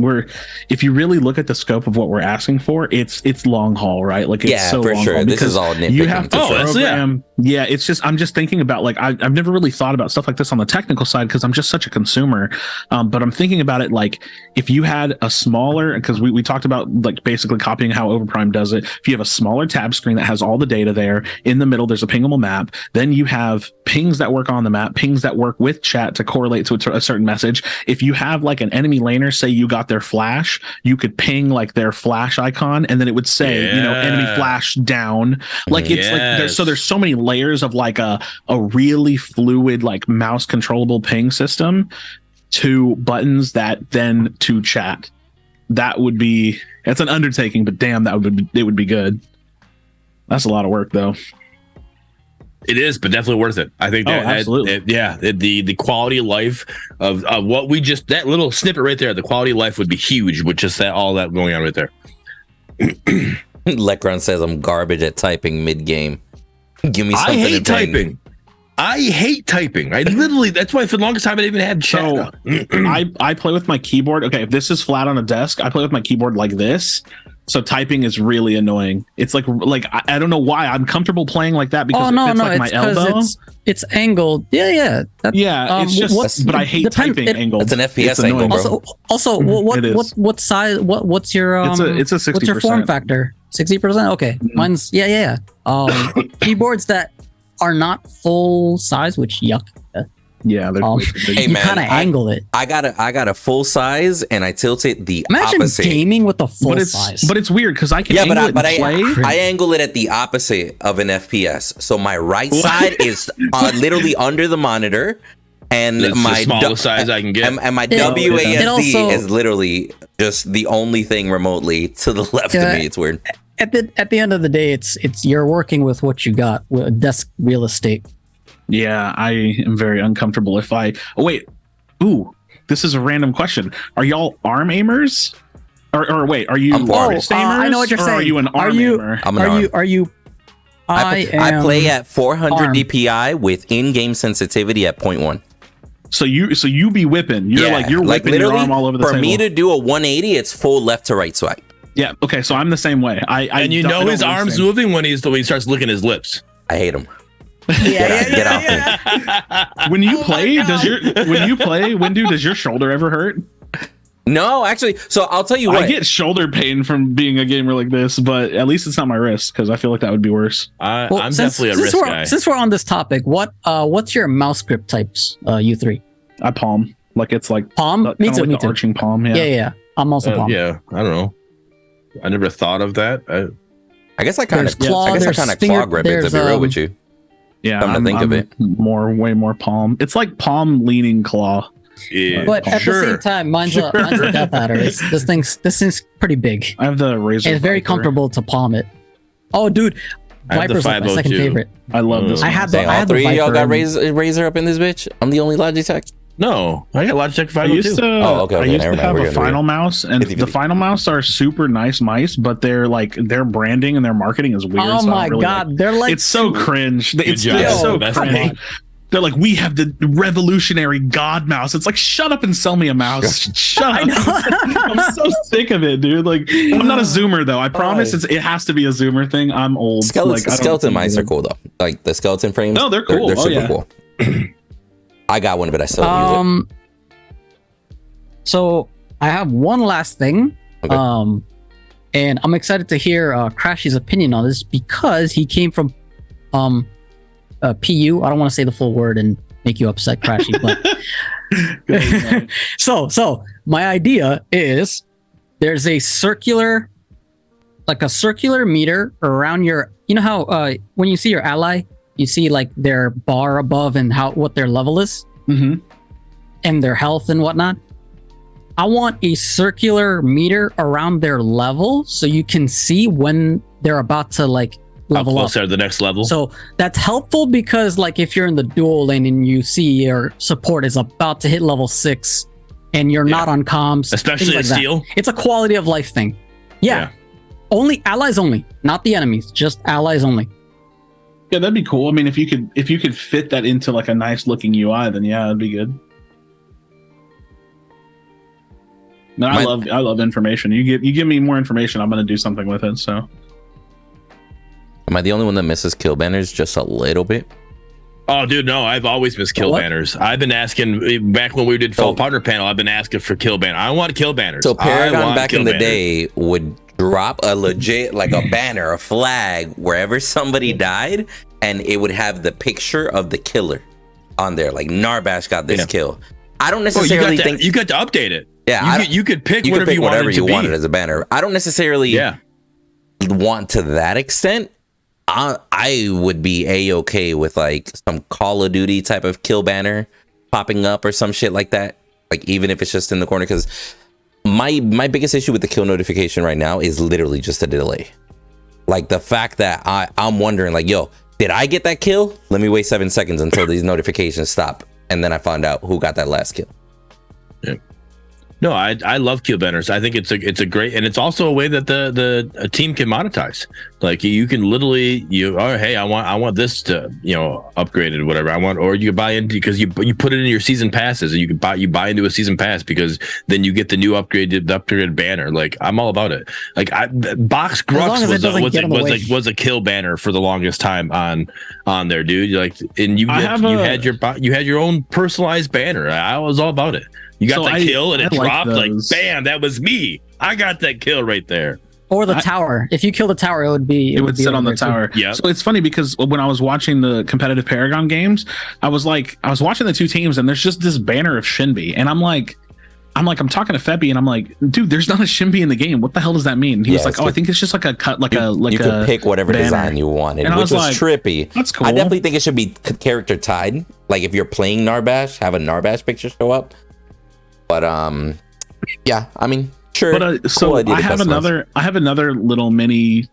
S3: if you really look at the scope of what we're asking for, it's long haul, right? Like it's so
S1: for
S3: long
S1: sure.
S3: haul.
S1: This is all nitpicking.
S3: You have to program. Yeah, it's just, I'm just thinking about like, I've never really thought about stuff like this on the technical side because I'm just such a consumer. But I'm thinking about it like if you had a smaller, because we talked about like basically copying how Overprime does it. If you have a smaller tab screen that has all the data there, in the middle, there's a pingable map. Then you have pings that work on the map, pings that work with chat to correlate to a certain message. If you have like an enemy laner, say you got their flash, you could ping like their flash icon and then it would say, you know, enemy flash down. Like it's like there's so many layers of like a really fluid like mouse controllable ping system to buttons that then to chat. That's an undertaking, but damn, it would be good. That's a lot of work though.
S2: It is, but definitely worth it. I think that,
S3: absolutely.
S2: The quality of life of what we just, that little snippet right there, the quality of life would be huge with just all that going on right there.
S1: Lecron says I'm garbage at typing mid game. Give me something.
S2: I hate typing. I literally, that's why for the longest time I didn't even have chat.
S3: So I play with my keyboard. Okay, if this is flat on a desk, I play with my keyboard like this. So typing is really annoying. It's like I don't know why I'm comfortable playing like that because it fits like my elbow.
S4: It's angled. Yeah.
S3: It's just. But I hate typing angled.
S1: It's an FPS angle, bro.
S4: Also, what size? What's your
S3: It's a 60%.
S4: What's your form factor? 60%. Okay, mine's yeah. Keyboards that are not full size, which yuck.
S3: Yeah,
S1: hey man,
S4: kind of angle it.
S1: I got a full size and I tilt it the
S4: Imagine
S1: opposite.
S4: Gaming with a full size.
S3: But it's weird because I can angle it and play.
S1: I angle it at the opposite of an FPS. So my right side is literally under the monitor, and
S2: it's my smallest size I can get.
S1: And my WASD is literally just the only thing remotely to the left of me. It's weird.
S4: At the end of the day, it's you're working with what you got with desk real estate.
S3: Yeah, I am very uncomfortable if I... Oh, wait. Ooh, this is a random question. Are y'all arm aimers? Or wait, are you wrist aimers?
S4: I know what you're saying.
S3: Are you an arm aimer?
S1: I'm an arm.
S4: Are you...
S1: I play at 400 DPI with in-game sensitivity at 0.1.
S3: So you be whipping. You're whipping your arm all over the table.
S1: For me to do a 180, it's full left to right swipe.
S3: Yeah, okay, so I'm the same way.
S2: And you know his arm's moving when he starts licking his lips.
S1: I hate him.
S4: Get
S1: off me.
S3: When you play, Windu, does your shoulder ever hurt?
S1: No, actually. So I'll tell you what.
S3: I get shoulder pain from being a gamer like this, but at least it's not my wrist because I feel like that would be worse.
S2: I'm definitely a wrist guy.
S4: Since we're on this topic, what's your mouse grip types? You three.
S3: I palm. Like it's like
S4: palm. Me too.
S3: Arching palm.
S4: Yeah. I'm also palm.
S2: Yeah. I don't know. I never thought of that.
S1: I guess I kind of claw grip it, to be real with you.
S3: Yeah,
S1: I'm think of it.
S3: Way more palm. It's like palm leaning claw.
S2: Yeah,
S4: but at the same time, mine's a death adder. This thing's pretty big.
S3: I have the razor.
S4: And it's very comfortable to palm it. Oh, dude, Viper's like my second favorite.
S3: I love this.
S4: I had the
S1: three of y'all got razor up in this bitch. I'm the only Logitech.
S2: No, I got Logitech
S3: I
S2: 502.
S3: used to.
S1: okay,
S3: I used
S1: never
S3: to
S1: mind.
S3: have
S1: We're
S3: a
S1: good,
S3: Final Mouse, and
S1: 50-50.
S3: the Final Mouse are super nice mice, but they're like their branding and their marketing is weird.
S4: Oh
S3: so I
S4: my
S3: don't really
S4: god,
S3: like-
S4: they're like
S3: it's so cringe. It's
S2: job.
S3: just so
S2: Best
S3: cringe.
S2: name.
S3: They're like, we have the revolutionary God mouse. It's like, shut up and sell me a mouse. Shut up. I'm so sick of it, dude. Like, I'm not a Zoomer though. I promise it has to be a Zoomer thing. I'm old.
S1: Skeleton mice are cool though. Like the skeleton frames.
S3: No, they're cool.
S1: They're
S3: Oh,
S1: super
S3: yeah.
S1: cool. I got one, but I still don't use
S4: So I have one last thing.
S1: Okay.
S4: And I'm excited to hear Crashy's opinion on this because he came from PU. I don't want to say the full word and make you upset, Crashy, but so my idea is there's a circular meter around your, you know how when you see your ally, you see like their bar above and what their level is and their health and whatnot. I want a circular meter around their level so you can see when they're about to like level
S2: How
S4: up.
S2: close are the next level?
S4: So that's helpful because like if you're in the dual lane and you see your support is about to hit level 6 and you're not on comms,
S2: especially
S4: things
S2: in
S4: like that.
S2: steel.
S4: It's a quality of life thing. Yeah. Only allies only, not the enemies, just allies only.
S3: Yeah, that'd be cool. I mean, if you could fit that into like a nice looking UI, then yeah, that'd be good. No, I love information. You give me more information, I'm gonna do something with it. So
S1: Am I the only one that misses kill banners just a little bit?
S2: Oh, dude, no! I've always missed kill banners. I've been asking back when we did full partner panel. I've been asking for kill banner. I want kill banners.
S1: So Paragon back in the
S2: banners.
S1: day would drop a legit like a banner, a flag wherever somebody died, and it would have the picture of the killer on there. Like Narbash got this kill. I don't necessarily think
S2: you got to update it.
S1: Yeah,
S2: you could pick
S1: you
S2: whatever
S1: could pick whatever you
S2: wanted
S1: wanted as a banner. I don't necessarily want to that extent. I would be a-okay with like some Call of Duty type of kill banner popping up or some shit like that. Like even if it's just in the corner, because my biggest issue with the kill notification right now is literally just a delay. Like the fact that I'm wondering like, yo, did I get that kill? Let me wait 7 seconds until these notifications stop, and then I find out who got that last kill.
S2: Yeah. No, I love kill banners. I think it's a great, and it's also a way that a team can monetize. Like you can literally hey, I want this to upgraded whatever I want, or you can buy into because you put it in your season passes and you buy into a season pass because then you get the new upgraded banner. Like I'm all about it. Like Box Grux was a kill banner for the longest time on there, dude. Like and you had your own personalized banner. I was all about it. You got that kill and it dropped like bam, that was me. I got that kill right there.
S4: Or the tower. If you kill the tower, it would be
S3: sit on the tower.
S2: Yeah.
S3: So it's funny because when I was watching the competitive Paragon games, I was watching the two teams and there's just this banner of Shinbi, and I'm talking to Febby and I'm like, dude, there's not a Shinbi in the game. What the hell does that mean? And he was like, I think it's just like a cut, you
S1: could pick whatever banner design you wanted, and which was trippy.
S3: That's cool.
S1: I definitely think it should be character tied. Like if you're playing Narbash, have a Narbash picture show up. But yeah, I mean, sure.
S3: But so I have another little mini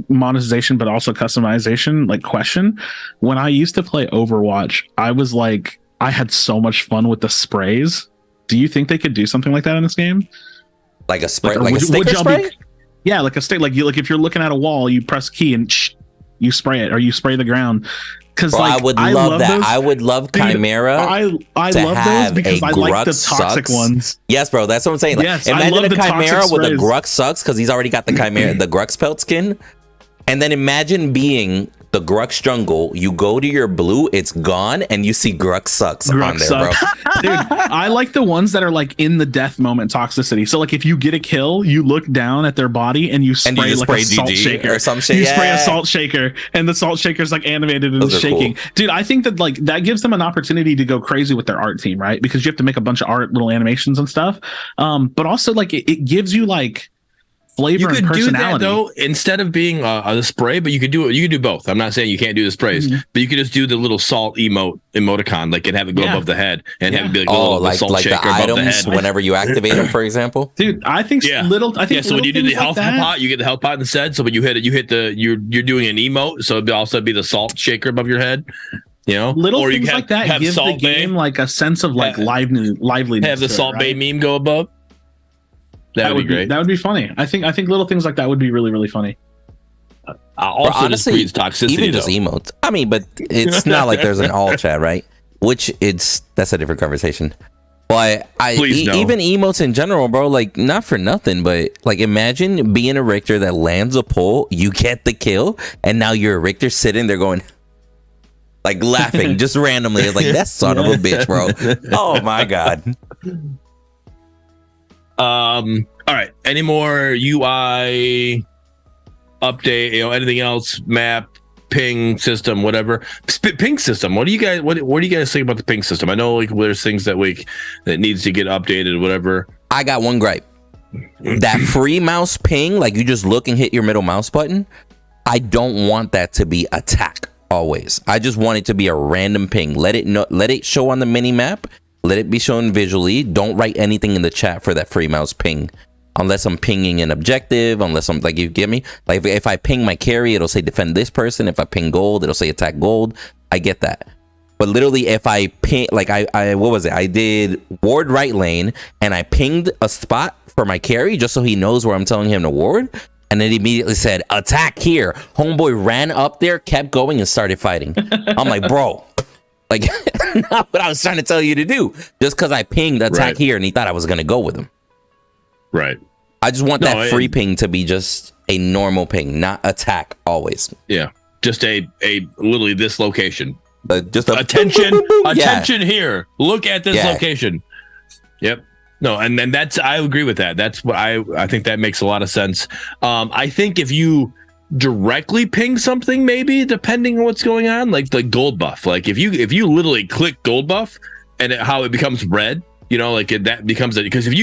S3: monetization, but also customization like question. When I used to play Overwatch, I had so much fun with the sprays. Do you think they could do something like that in this game?
S1: Like a spray, like a sticker spray?
S3: Yeah, like a stick. Like if you're looking at a wall, you press key and you spray it, or you spray the ground. Because
S1: I would love that. I would love Chimera.
S3: I love those because I like the toxic ones.
S1: Yes, bro. That's what I'm saying. Like,
S3: yes,
S1: imagine a Chimera with a Grux sucks because he's already got the Chimera, the Grux pelt skin. And then imagine being the Grux jungle. You go to your blue, it's gone, and you see Grux sucks on there, bro.
S3: Dude, I like the ones that are like in the death moment toxicity. So like if you get a kill, you look down at their body and you spray like a salt shaker
S1: or some shit.
S3: You spray a salt shaker, and the salt shaker's like animated and shaking. Cool. Dude, I think that like that gives them an opportunity to go crazy with their art team, right? Because you have to make a bunch of art, little animations and stuff. But also like it gives you like flavor and personality. You could do that
S2: though instead of being a spray, but you could do both. I'm not saying you can't do the sprays, but you could just do the little salt emoticon, like and have it go above the head and have it be like salt shaker
S1: the
S2: above
S1: items
S2: the head
S1: whenever you activate them, for example.
S3: Dude, I think
S2: so when you do the health pot, you get the health pot instead. So when you hit it, you're doing an emote, so it'd also be the salt shaker above your head. You know,
S3: Little
S2: or you
S3: things
S2: have,
S3: like that
S2: have
S3: give the
S2: Salt Bay,
S3: game like a sense of like liveliness.
S2: have the
S3: to it,
S2: Salt Bay
S3: right?
S2: meme go above. That would be great.
S3: That would be funny. I think little things like that would be really, really funny.
S2: Also,
S1: honestly,
S2: breeds toxicity,
S1: even just emotes. I mean, but it's not like there's an all chat, right? Which that's a different conversation. But even emotes in general, bro, like not for nothing, but like imagine being a Richter that lands a pull, you get the kill, and now you're a Richter sitting there going like laughing just randomly. It's like that son of a bitch, bro. Oh my god.
S2: All right. Any more UI update? Anything else? Map, ping system, whatever. Ping system. What do you guys think about the ping system? I know like there's things that needs to get updated, whatever.
S1: I got one gripe. That free mouse ping, like you just look and hit your middle mouse button. I don't want that to be attack always. I just want it to be a random ping. Let it show on the mini map. Let it be shown visually. Don't write anything in the chat for that free mouse ping. Unless I'm pinging an objective, unless I'm like, you get me? Like if I ping my carry, it'll say defend this person. If I ping gold, it'll say attack gold. I get that. But literally if I ping, like I what was it? I did ward right lane and I pinged a spot for my carry just so he knows where I'm telling him to ward. And it immediately said attack here. Homeboy ran up there, kept going and started fighting. I'm like, bro, like not what I was trying to tell you to do. Just because I pinged attack here and he thought I was going to go with him.
S2: Right.
S1: I just want that free ping to be just a normal ping, not attack always.
S2: Yeah. Just a literally this location.
S1: Just a
S2: attention here. Look at this location. Yep. No, and then I agree with that. That's what I think that makes a lot of sense. I think if you directly ping something, maybe depending on what's going on, like the gold buff. Like if you literally click gold buff and how it becomes red, that becomes it. Because if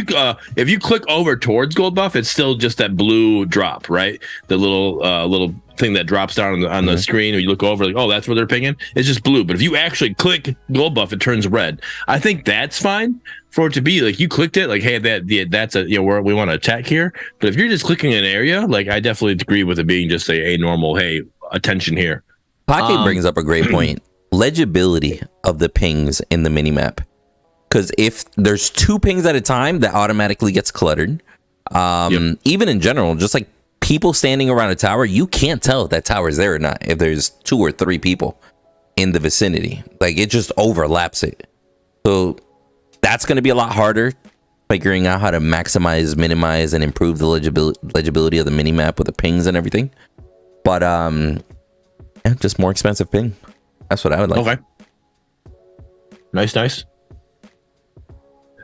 S2: you click over towards gold buff, it's still just that blue drop, right? The little thing that drops down on the screen, or you look over, like, oh, that's where they're pinging. It's just blue. But if you actually click gold buff, it turns red. I think that's fine for it to be like you clicked it, like, hey, that's where we want to attack here. But if you're just clicking an area, like I definitely agree with it being just a normal, hey, attention here.
S1: Pocket brings up a great point. Legibility of the pings in the minimap. Because if there's 2 pings at a time, that automatically gets cluttered. Even in general, just like people standing around a tower, you can't tell if that tower is there or not if there's 2 or 3 people in the vicinity. Like it just overlaps it. So that's going to be a lot harder, figuring out how to maximize, minimize, and improve the legibility of the minimap with the pings and everything. But just more expensive ping. That's what I would like.
S2: Okay. Nice.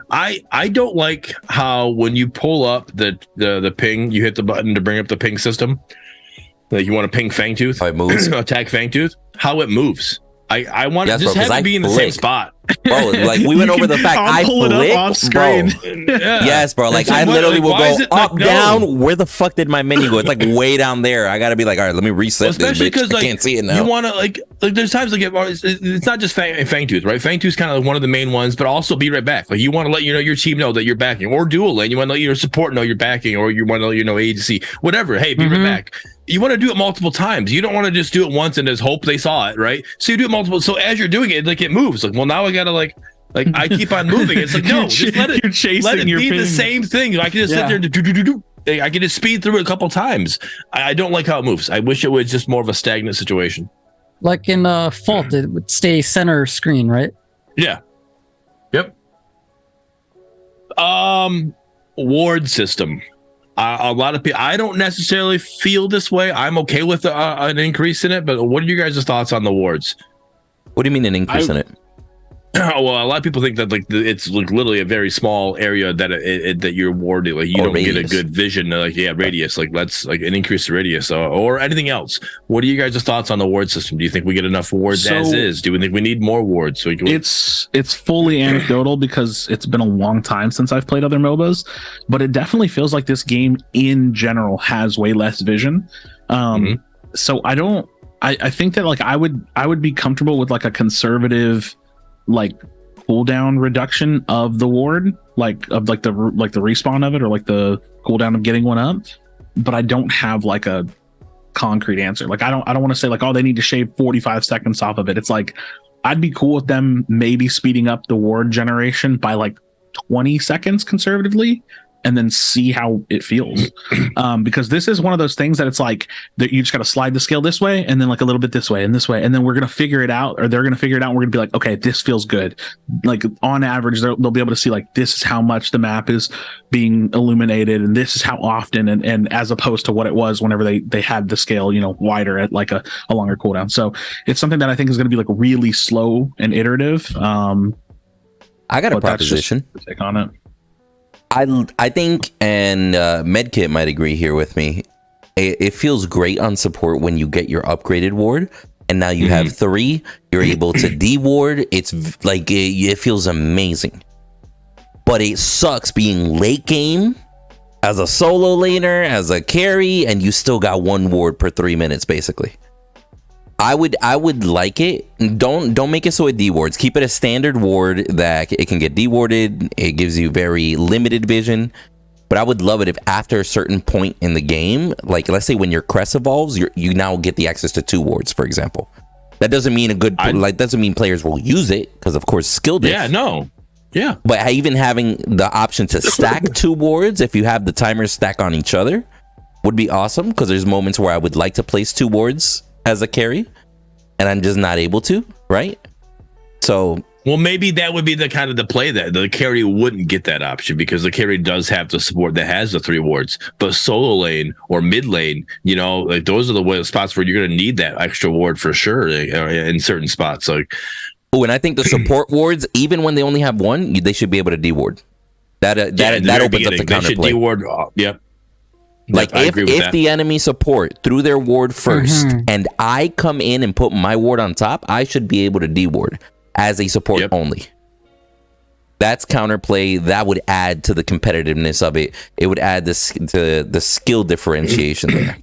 S2: I don't like how when you pull up the ping, you hit the button to bring up the ping system. Like you want to ping Fangtooth,
S1: how it moves,
S2: attack Fangtooth, how it moves. I want to just have it be in the same spot.
S1: Bro, like we went over the fact I
S3: pull it up off screen.
S1: Bro. Yes, bro. Like I literally will go up, down. Where the fuck did my menu go? It's like way down there. I gotta be like, all right, let me reset
S2: especially
S1: this. Especially because
S2: I
S1: can't see it now.
S2: You want to like there's times like it's not just Fangtooth, right? Fangtooth's kind of like one of the main ones, but also be right back. Like you want to let your team know that you're backing, or dual lane. You want to let your support know you're backing, or you want to let agency, whatever. Hey, be right back. You want to do it multiple times. You don't want to just do it once and just hope they saw it, right? So you do it multiple. So as you're doing it, like it moves. Like, well, now I gotta like I keep on moving. It's like no, just let it be the same thing. I can just sit there and do. I can just speed through it a couple times. I don't like how it moves. I wish it was just more of a stagnant situation.
S4: Like in Fault, it would stay center screen, right?
S2: Yeah. Yep. Ward system. A lot of people, I don't necessarily feel this way. I'm okay with an increase in it, but what are you guys' thoughts on the wards?
S1: What do you mean an increase in it?
S2: Well, a lot of people think that like it's like literally a very small area that that you're warding. Like you don't get a good vision. Like radius. Like let's like an increased radius or anything else. What are you guys' thoughts on the ward system? Do you think we get enough wards as is? Do we think we need more wards? So
S3: it's fully anecdotal because it's been a long time since I've played other MOBAs, but it definitely feels like this game in general has way less vision. So I think that like I would be comfortable with like a conservative like cooldown reduction of the ward, like of like the respawn of it, or like the cooldown of getting one up, but I don't have like a concrete answer. Like I don't want to say like, oh, they need to shave 45 seconds off of it. It's like I'd be cool with them maybe speeding up the ward generation by like 20 seconds conservatively, and then see how it feels. Because this is one of those things that it's like that you just got to slide the scale this way and then like a little bit this way and this way. And then we're going to figure it out, or they're going to figure it out. And we're going to be like, okay, this feels good. Like on average, they'll be able to see like, this is how much the map is being illuminated. And this is how often, and as opposed to what it was whenever they had the scale, you know, wider at like a longer cooldown. So it's something that I think is going to be like really slow and iterative.
S1: I got a proposition.
S3: Take on it.
S1: I think, and Medkit might agree here with me, it feels great on support when you get your upgraded ward, and now you have 3, you're able to de-ward. It's like, it feels amazing. But it sucks being late game as a solo laner, as a carry, and you still got 1 ward per 3 minutes, basically. I would like it. Don't make it so it dewards. Keep it a standard ward that it can get dewarded. It gives you very limited vision. But I would love it if after a certain point in the game, like let's say when your crest evolves, you now get the access to 2 wards, for example. That doesn't mean doesn't mean players will use it, because of course skill diff.
S2: Yeah, no. Yeah.
S1: But even having the option to stack 2 wards, if you have the timers stack on each other, would be awesome, because there's moments where I would like to place 2 wards as a carry, and I'm just not able to, right? So,
S2: well, maybe that would be the kind of the play that the carry wouldn't get that option, because the carry does have the support that has the 3 wards, but solo lane or mid lane, you know, like those are the spots where you're going to need that extra ward for sure in certain spots. Like,
S1: oh, and I think the support wards, even when they only have 1, they should be able to de-ward. That opens up the counterplay.
S2: De-ward, yep.
S1: Like if the enemy support threw their ward first, and I come in and put my ward on top, I should be able to de-ward as a support only. That's counterplay. That would add to the competitiveness of it. It would add to the skill differentiation there.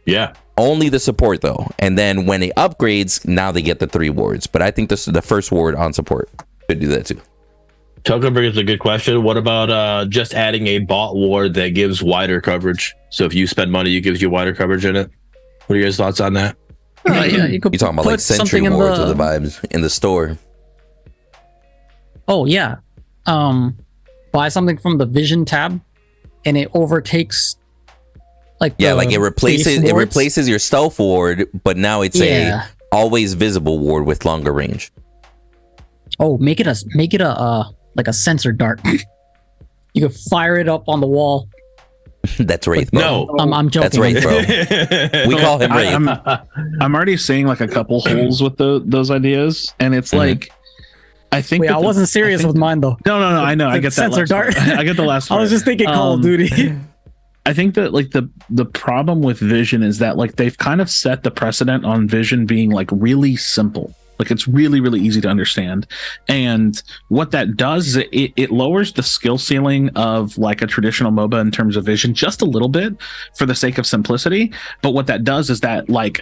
S2: Yeah.
S1: Only the support though, and then when it upgrades, now they get the 3 wards. But I think this is the first ward on support should do that too.
S2: Tucker brings a good question. What about just adding a bot ward that gives wider coverage? So if you spend money, it gives you wider coverage in it. What are your thoughts on that?
S4: Yeah, you
S1: You're talking about like sentry wards or the vibes in the store.
S4: Oh yeah. Buy something from the vision tab, and it overtakes like
S1: like it replaces your stealth ward, but now it's a always visible ward with longer range.
S4: Oh, make it a like a sensor dart. You can fire it up on the wall.
S1: That's Wraith, bro.
S2: No,
S4: I'm joking.
S1: That's Wraith, bro. We call him Wraith.
S3: I'm already seeing like a couple holes with those ideas, and it's like, I think.
S4: Wait, I wasn't serious with mine though.
S3: No. I know. I get that
S4: sensor dart.
S3: I get the last one.
S4: I was just thinking Call of Duty.
S3: I think that like the problem with vision is that like they've kind of set the precedent on vision being like really simple. Like it's really, really easy to understand. And what that does is it lowers the skill ceiling of like a traditional MOBA in terms of vision just a little bit for the sake of simplicity. But what that does is that like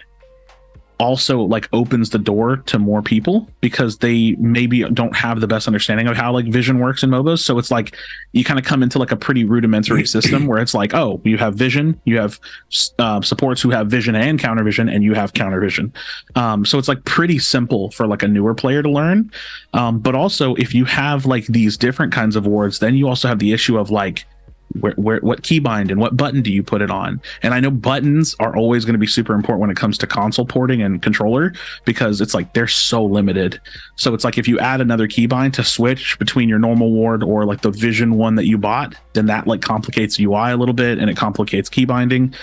S3: also like opens the door to more people, because they maybe don't have the best understanding of how like vision works in MOBAs. So it's like you kind of come into like a pretty rudimentary system where it's like, oh, you have vision, you have supports who have vision and counter vision, and you have counter vision. So it's like pretty simple for like a newer player to learn. But also if you have like these different kinds of wards, then you also have the issue of like, what keybind and what button do you put it on? And I know buttons are always going to be super important when it comes to console porting and controller, because it's like they're so limited. So it's like if you add another keybind to switch between your normal ward or like the vision one that you bought, then that like complicates UI a little bit, and it complicates keybinding.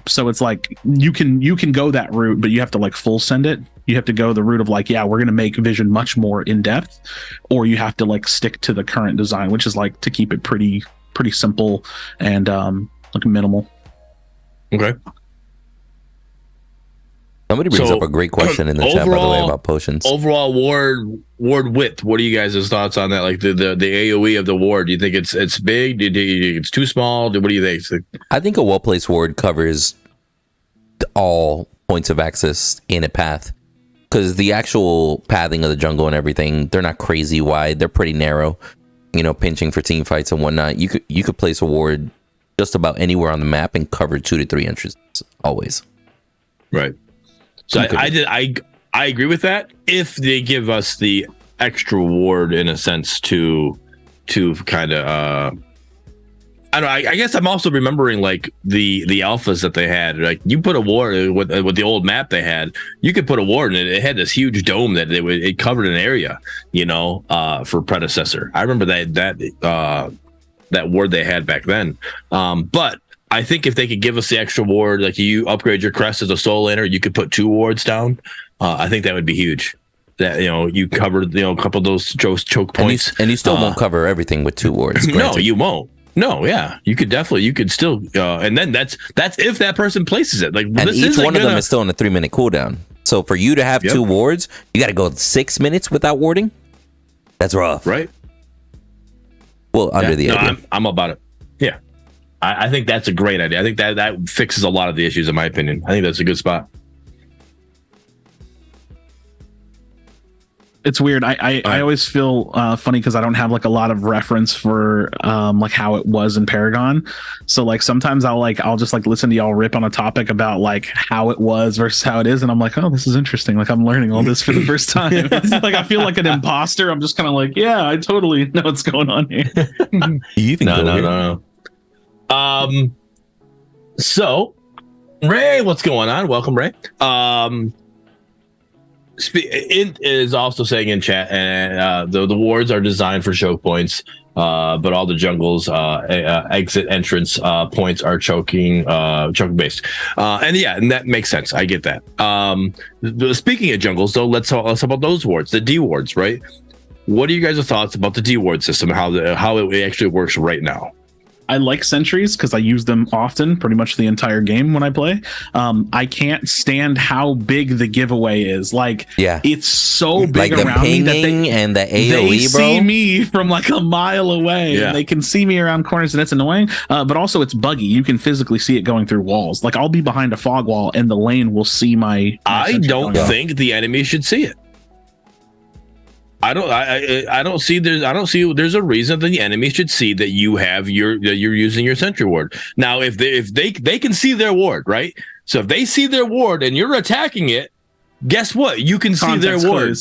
S3: So it's like you can go that route, but you have to like full send it. You have to go the route of like, we're going to make vision much more in depth, or you have to like stick to the current design, which is like to keep it pretty simple and like minimal.
S2: Okay.
S1: Somebody brings up a great question in the chat, by the way, about potions.
S2: Overall ward width. What are you guys' thoughts on that? Like the AOE of the ward. Do you think it's big? Do you think it's too small? What do you think?
S1: I think a well-placed ward covers all points of access in a path, because the actual pathing of the jungle and everything, they're not crazy wide. They're pretty narrow. You know, pinching for team fights and whatnot. You could place a ward just about anywhere on the map and cover 2 to 3 entries always.
S2: Right. So I I agree with that. If they give us the extra reward in a sense to kind of I don't know, I guess I'm also remembering like the alphas that they had. Like you put a ward with the old map they had, you could put a ward and it had this huge dome that it covered an area, for Predecessor. I remember that ward they had back then. But I think if they could give us the extra ward, like you upgrade your crest as a soul laner, you could put 2 wards down. I think that would be huge. That you covered a couple of those choke points,
S1: and you still won't cover everything with 2 wards.
S2: No, you won't. No, yeah, you could still, and then that's if that person places it. Like,
S1: and each one of them is still on a 3-minute cooldown. So for you to have 2 wards, you got to go 6 minutes without warding. That's rough,
S2: right?
S1: Well, under the idea.
S2: I'm about it. Yeah, I think that's a great idea. I think that fixes a lot of the issues, in my opinion. I think that's a good spot.
S3: It's weird. I always feel funny because I don't have like a lot of reference for like how it was in Paragon. So like sometimes I'll just like listen to y'all rip on a topic about like how it was versus how it is, and I'm like, oh, this is interesting. Like I'm learning all this for the first time. Like I feel like an imposter. I'm just kind of like, yeah, I totally know what's going on here.
S2: No. So Ray, what's going on? Welcome, Ray. It is also saying in chat, and the wards are designed for choke points, but all the jungles exit entrance points are choke based, and that makes sense. I get that. Speaking of jungles, though, let's talk about those wards, the D wards, right? What are you guys' thoughts about the D ward system? How it actually works right now?
S3: I like sentries because I use them often, pretty much the entire game when I play. I can't stand how big the giveaway is. Like, it's so big
S1: like
S3: around me that
S1: and the AoE,
S3: they
S1: bro.
S3: see me from like a mile away. And they can see me around corners, and it's annoying. But also, it's buggy. You can physically see it going through walls. Like, I'll be behind a fog wall, and the lane will see my
S2: I don't think the enemy should see it. I don't see there's a reason that the enemy should see that you're using your sentry ward. Now if they can see their ward, right? So if they see their ward and you're attacking it, guess what? You can see their ward.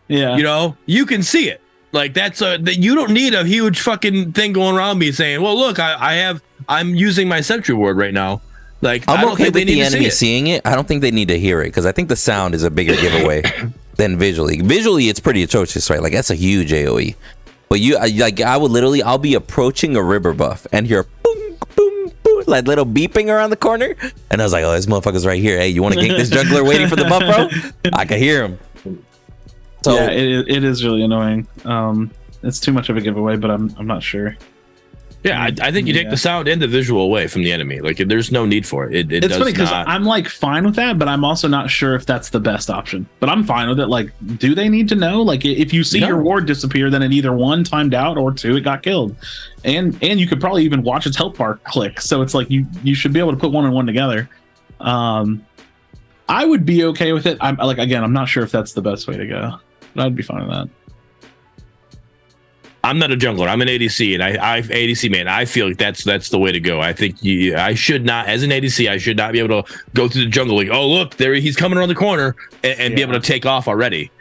S2: Yeah. You can see it. Like that you don't need a huge fucking thing going around me saying, well, look, I'm using my sentry ward right now. Like
S1: I'm okay with the enemy seeing it. I don't think they need to hear it because I think the sound is a bigger giveaway than visually. Visually, it's pretty atrocious, right? Like that's a huge AoE. But I'll be approaching a river buff and hear boom, boom, boom, like little beeping around the corner, and I was like, oh, this motherfucker's right here. Hey, you want to gank this jungler waiting for the buff, bro? I can hear him. So
S3: yeah, it is really annoying. It's too much of a giveaway, but I'm not sure.
S2: Yeah, I think you take the sound and the visual away from the enemy. Like, there's no need for it. It's funny because
S3: I'm like fine with that, but I'm also not sure if that's the best option. But I'm fine with it. Like, do they need to know? Like, if you see your ward disappear, then it either 1 timed out or 2 it got killed, and you could probably even watch its health bar click. So it's like you should be able to put 1 and 1 together. I would be okay with it. I'm not sure if that's the best way to go, but I'd be fine with that.
S2: I'm not a jungler. I'm an ADC, and I ADC man. I feel like that's the way to go. I think I should not, as an ADC, I should not be able to go through the jungle like, oh look, there he's coming around the corner, and be able to take off already.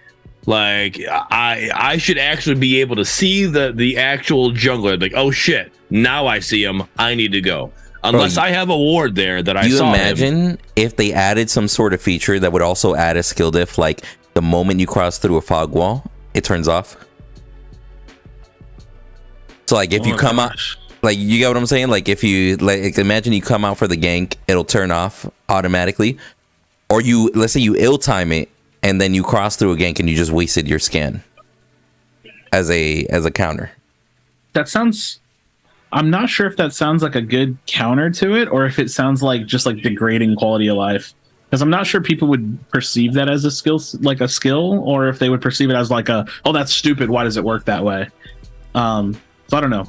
S2: Like I should actually be able to see the actual jungler. Like, oh shit, now I see him. I need to go. Unless I have a ward there that I saw.
S1: You imagine if they added some sort of feature that would also add a skill diff, like the moment you cross through a fog wall, it turns off. So like if you come out, like you get what I'm saying? Like if you imagine you come out for the gank, it'll turn off automatically. Or let's say you ill time it and then you cross through a gank and you just wasted your scan as a counter.
S3: That sounds, I'm not sure if that sounds like a good counter to it or if it sounds like just like degrading quality of life. Because I'm not sure people would perceive that as a skill, or if they would perceive it as like oh, that's stupid. Why does it work that way? So I don't know.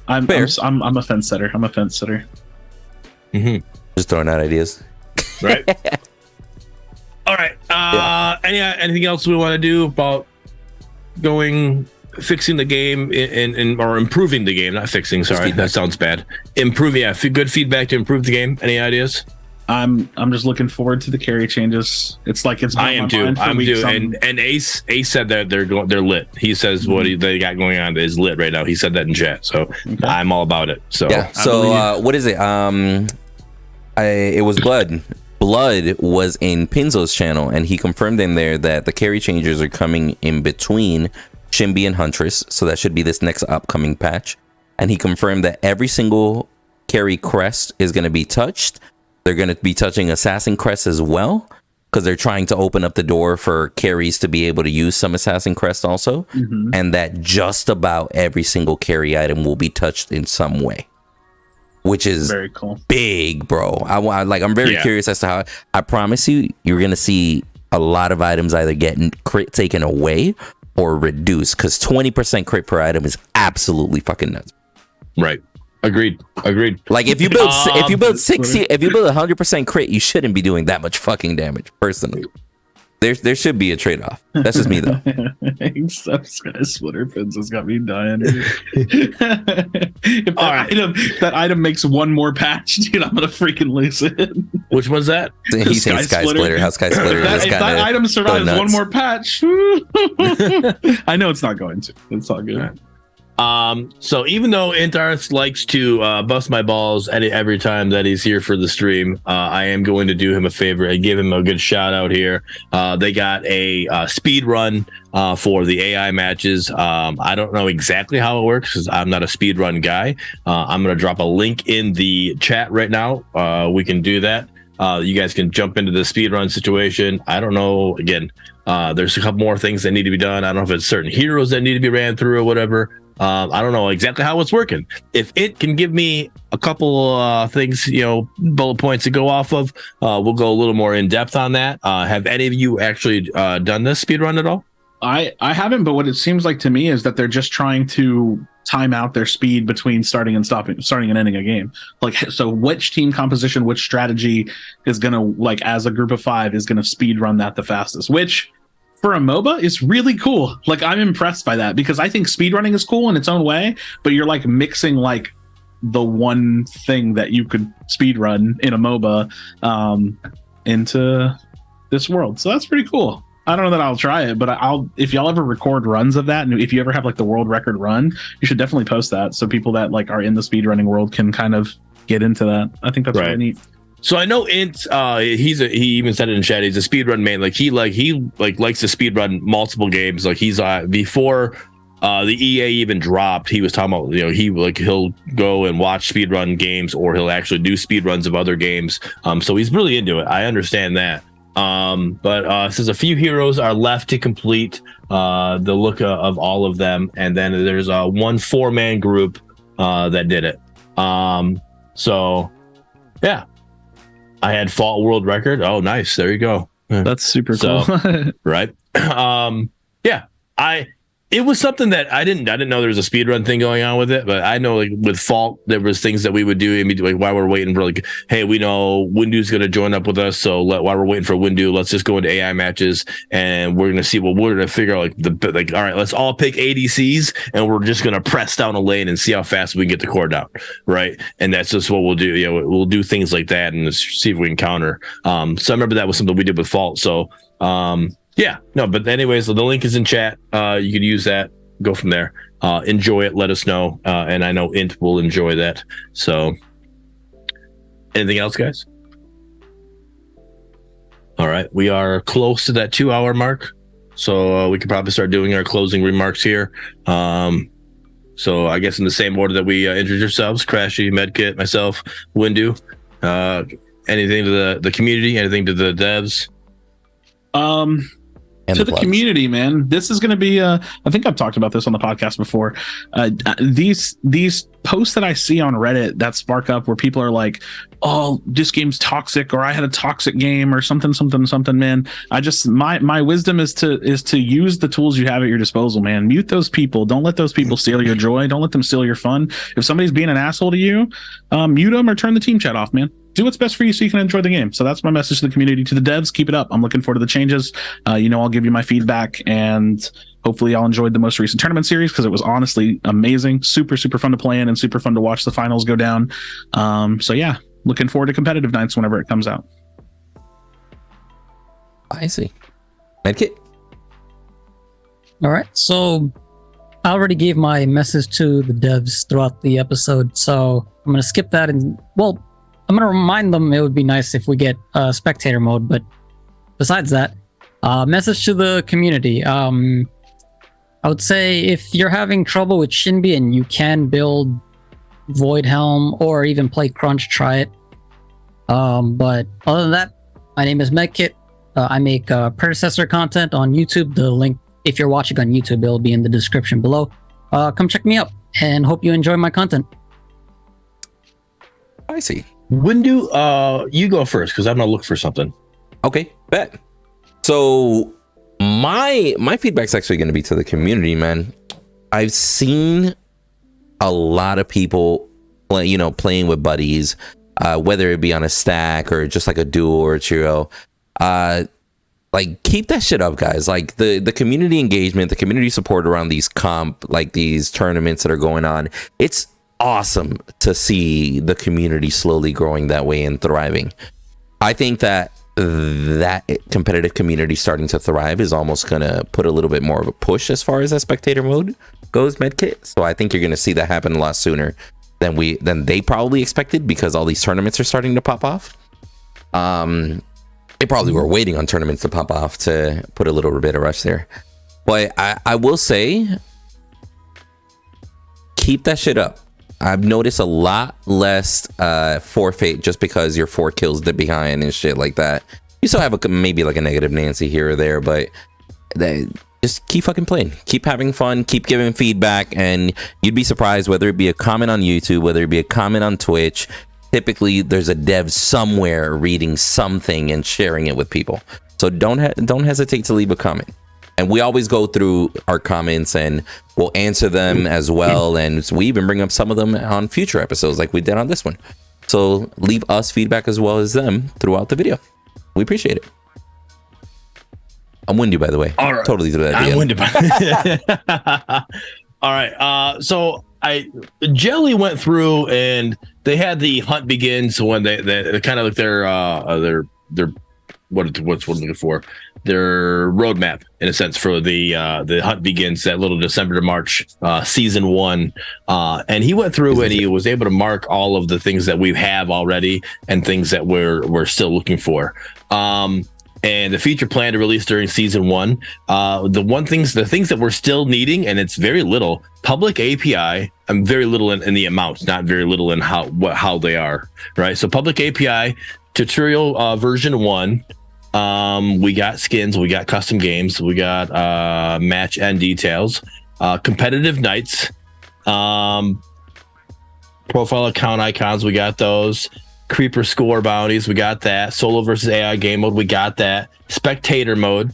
S3: I'm a fence setter.
S2: Mm-hmm.
S1: Just throwing out ideas.
S2: Right. All right. Anything else we want to do about fixing the game or improving the game? Not fixing. Sorry, that sounds bad. Improving. Yeah, good feedback to improve the game. Any ideas?
S3: I'm just looking forward to the carry changes. It's like it's.
S2: I am too. I'm too. And Ace said that they're lit. He says what they got going on is lit right now. He said that in chat. So I'm all about it. So
S1: yeah. So what is it? It was Blood. Blood was in Pinzo's channel, and he confirmed in there that the carry changes are coming in between Shinbi and Huntress. So that should be this next upcoming patch. And he confirmed that every single carry crest is going to be touched. They're going to be touching Assassin Crest as well, because they're trying to open up the door for carries to be able to use some Assassin Crest also. And that just about every single carry item will be touched in some way, which is
S3: very cool.
S1: Big, bro. I'm very curious as to how. I promise you, you're going to see a lot of items either getting crit taken away or reduced, because 20% crit per item is absolutely fucking nuts.
S2: Right. Agreed.
S1: Like if you build 100% crit, you shouldn't be doing that much fucking damage. Personally, there should be a trade-off. That's just me though.
S3: Splitter pins has got me dying. If that item makes one more patch, dude, I'm gonna freaking lose it.
S2: Which one's that?
S1: He's saying Sky Splitter. How Sky Splitter?
S3: If that item survives one more patch, I know it's not going to. It's all good.
S2: So even though Intarth likes to bust my balls every time that he's here for the stream, I am going to do him a favor and give him a good shout out here. They got a speed run for the AI matches. I don't know exactly how it works because I'm not a speed run guy. I'm going to drop a link in the chat right now. We can do that. You guys can jump into the speed run situation. I don't know. Again, there's a couple more things that need to be done. I don't know if it's certain heroes that need to be ran through or whatever. I don't know exactly how it's working. If it can give me a couple things, bullet points to go off of, we'll go a little more in depth on that. Have any of you actually done this speed run at all?
S3: I haven't, but what it seems like to me is that they're just trying to time out their speed between starting and ending a game. Like, so which team composition, which strategy is gonna, like, as a group of 5 is gonna speed run that the fastest, which for a MOBA is really cool. Like, I'm impressed by that because I think speedrunning is cool in its own way, but you're like mixing like the one thing that you could speedrun in a MOBA into this world. So that's pretty cool. I don't know that I'll try it, but if y'all ever record runs of that, and if you ever have like the world record run, you should definitely post that so people that like are in the speedrunning world can kind of get into that. I think that's really neat.
S2: So I know Int, he even said it in chat. He's a speedrun main. He likes to speedrun multiple games. Like he's before the EA even dropped, he was talking about, he'll go and watch speedrun games, or he'll actually do speedruns of other games. So he's really into it. I understand that. But since a few heroes are left to complete the look of all of them, and then there's a 4-man group that did it. So yeah. I had Fault world record. Oh, nice. There you go.
S3: That's super cool.
S2: Right. Yeah. It was something that I didn't know there was a speedrun thing going on with it, but I know like with Fault, there was things that we would do immediately, like while we're waiting for like, hey, we know Windu's going to join up with us. So while we're waiting for Windu, let's just go into AI matches and we're going to see what we're going to figure out. Like, all right, let's all pick ADCs and we're just going to press down a lane and see how fast we can get the core down. Right. And that's just what we'll do. We'll do things like that and see if we can counter. So I remember that was something we did with Fault. So, yeah, no, but anyways, the link is in chat. You could use that, go from there. Enjoy it, let us know. And I know Int will enjoy that. So, anything else, guys? All right, we are close to that 2-hour mark. So we could probably start doing our closing remarks here. So I guess in the same order that we introduced ourselves, Crashy, Medkit, myself, Windu. Anything to the community, anything to the devs?
S3: To the community, man, this is going to be I think I've talked about this on the podcast before. These posts that I see on Reddit that spark up where people are like, oh, this game's toxic, or I had a toxic game, or something, man. My wisdom is to use the tools you have at your disposal, man. Mute those people. Don't let those people steal your joy. Don't let them steal your fun. If somebody's being an asshole to you, mute them or turn the team chat off, man. Do what's best for you so you can enjoy the game. So that's my message to the community. To the devs, keep it up. I'm looking forward to the changes. I'll give you my feedback, and hopefully y'all enjoyed the most recent tournament series because it was honestly amazing. Super, super fun to play in and super fun to watch the finals go down. So yeah, looking forward to competitive nights whenever it comes out.
S1: I see. Medkit.
S4: All right. So I already gave my message to the devs throughout the episode, so I'm going to skip that. And well, I'm going to remind them it would be nice if we get spectator mode. But besides that, message to the community. I would say if you're having trouble with Shinbi and you can build Void Helm or even play Crunch, try it. But other than that, my name is Medkit. I make Predecessor content on YouTube. The link, if you're watching on YouTube, it'll be in the description below. Come check me out and hope you enjoy my content.
S1: I see.
S2: Windu, you go first because I'm gonna look for something.
S1: Okay, bet. So my feedback's actually going to be to the community, man. I've seen a lot of people playing with buddies, whether it be on a stack or just like a duo or a trio. Like, keep that shit up, guys. Like the community engagement, the community support around these these tournaments that are going on. It's awesome to see the community slowly growing that way and thriving. I think that competitive community starting to thrive is almost gonna put a little bit more of a push as far as that spectator mode goes, Medkit. So I think you're gonna see that happen a lot sooner than they probably expected, because all these tournaments are starting to pop off. They probably were waiting on tournaments to pop off to put a little bit of rush there. But I will say, keep that shit up. I've noticed a lot less forfeit just because you're 4 kills behind and shit like that. You still have maybe like a negative Nancy here or there, but just keep fucking playing. Keep having fun. Keep giving feedback, and you'd be surprised whether it be a comment on YouTube, whether it be a comment on Twitch. Typically, there's a dev somewhere reading something and sharing it with people. So don't hesitate to leave a comment. And we always go through our comments and we'll answer them as well. And we even bring up some of them on future episodes like we did on this one. So leave us feedback as well as them throughout the video. We appreciate it. I'm Windu, by the way.
S2: All right.
S1: Totally through that.
S2: I'm Windu. All right. So Jelly went through and they had the hunt begins when they kind of like their what's looking for their roadmap in a sense for the hunt begins, that little December to March season 1, and he went through and he was able to mark all of the things that we have already and things that we're still looking for. And the feature plan to release during season 1, the things that we're still needing, and it's very little public API. I'm very little in the amounts, not very little in how they are, right? So public API tutorial version 1. We got skins, we got custom games, we got match end details, competitive nights, profile account icons, we got those. Creeper score bounties, we got that. Solo versus AI game mode, we got that. Spectator mode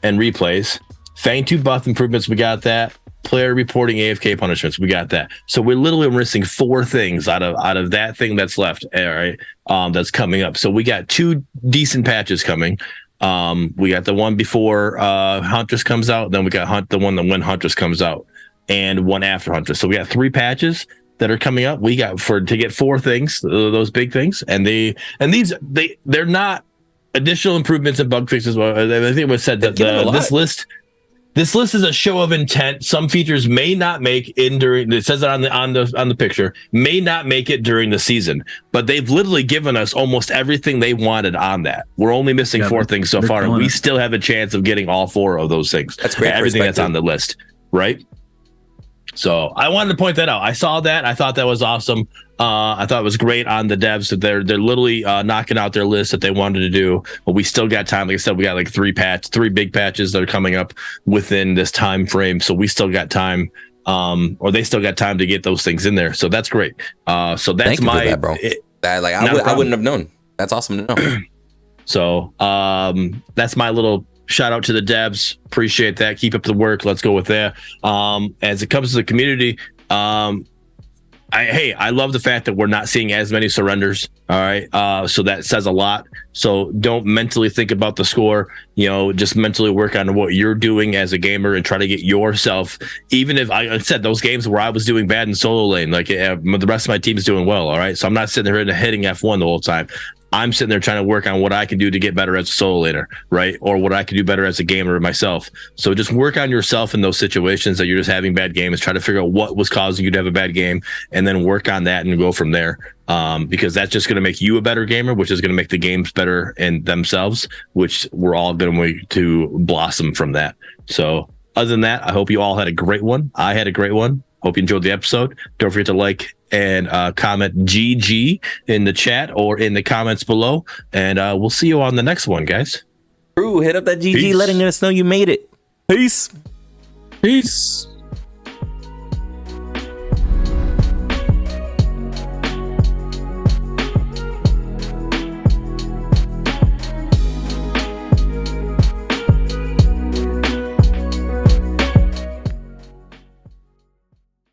S2: and replays. Fang2 buff improvements, we got that. Player reporting AFK punishments, we got that. So we're literally missing 4 things out of that thing that's left, all right, that's coming up. So we got 2 decent patches coming. We got the one before Huntress comes out, then we got the one that when Huntress comes out, and one after Huntress. So we got 3 patches that are coming up. We got to get 4 things, those big things, and they're not additional improvements and bug fixes. I think it was said that this list is a show of intent. Some features may not make in during. It says it on the picture, may not make it during the season, but they've literally given us almost everything they wanted on that. We're only missing 4 things so far, and we still have a chance of getting all 4 of those things.
S1: That's great.
S2: Everything that's on the list, right? So I wanted to point that out. I saw that. I thought that was awesome. I thought it was great on the devs that they're literally knocking out their list that they wanted to do. But we still got time. Like I said, we got like 3 big patches that are coming up within this time frame. So we still got time, or they still got time to get those things in there. So that's great. So that's
S1: that, bro. I wouldn't have known. That's awesome to know.
S2: So that's my little shout out to the devs. Appreciate that. Keep up the work. Let's go with that. As it comes to the community, I love the fact that we're not seeing as many surrenders. All right. So that says a lot. So don't mentally think about the score, just mentally work on what you're doing as a gamer and try to get yourself, even if I said those games where I was doing bad in solo lane, like the rest of my team is doing well. All right. So I'm not sitting there hitting F1 the whole time. I'm sitting there trying to work on what I can do to get better as a solo laner, right? Or what I can do better as a gamer myself. So just work on yourself in those situations that you're just having bad games. Try to figure out what was causing you to have a bad game and then work on that and go from there. Because that's just going to make you a better gamer, which is going to make the games better in themselves, which we're all going to blossom from that. So other than that, I hope you all had a great one. I had a great one. Hope you enjoyed the episode. Don't forget to like and comment GG in the chat or in the comments below. And we'll see you on the next one, guys.
S1: Crew, hit up that GG, letting us know you made it. Peace.
S4: Peace.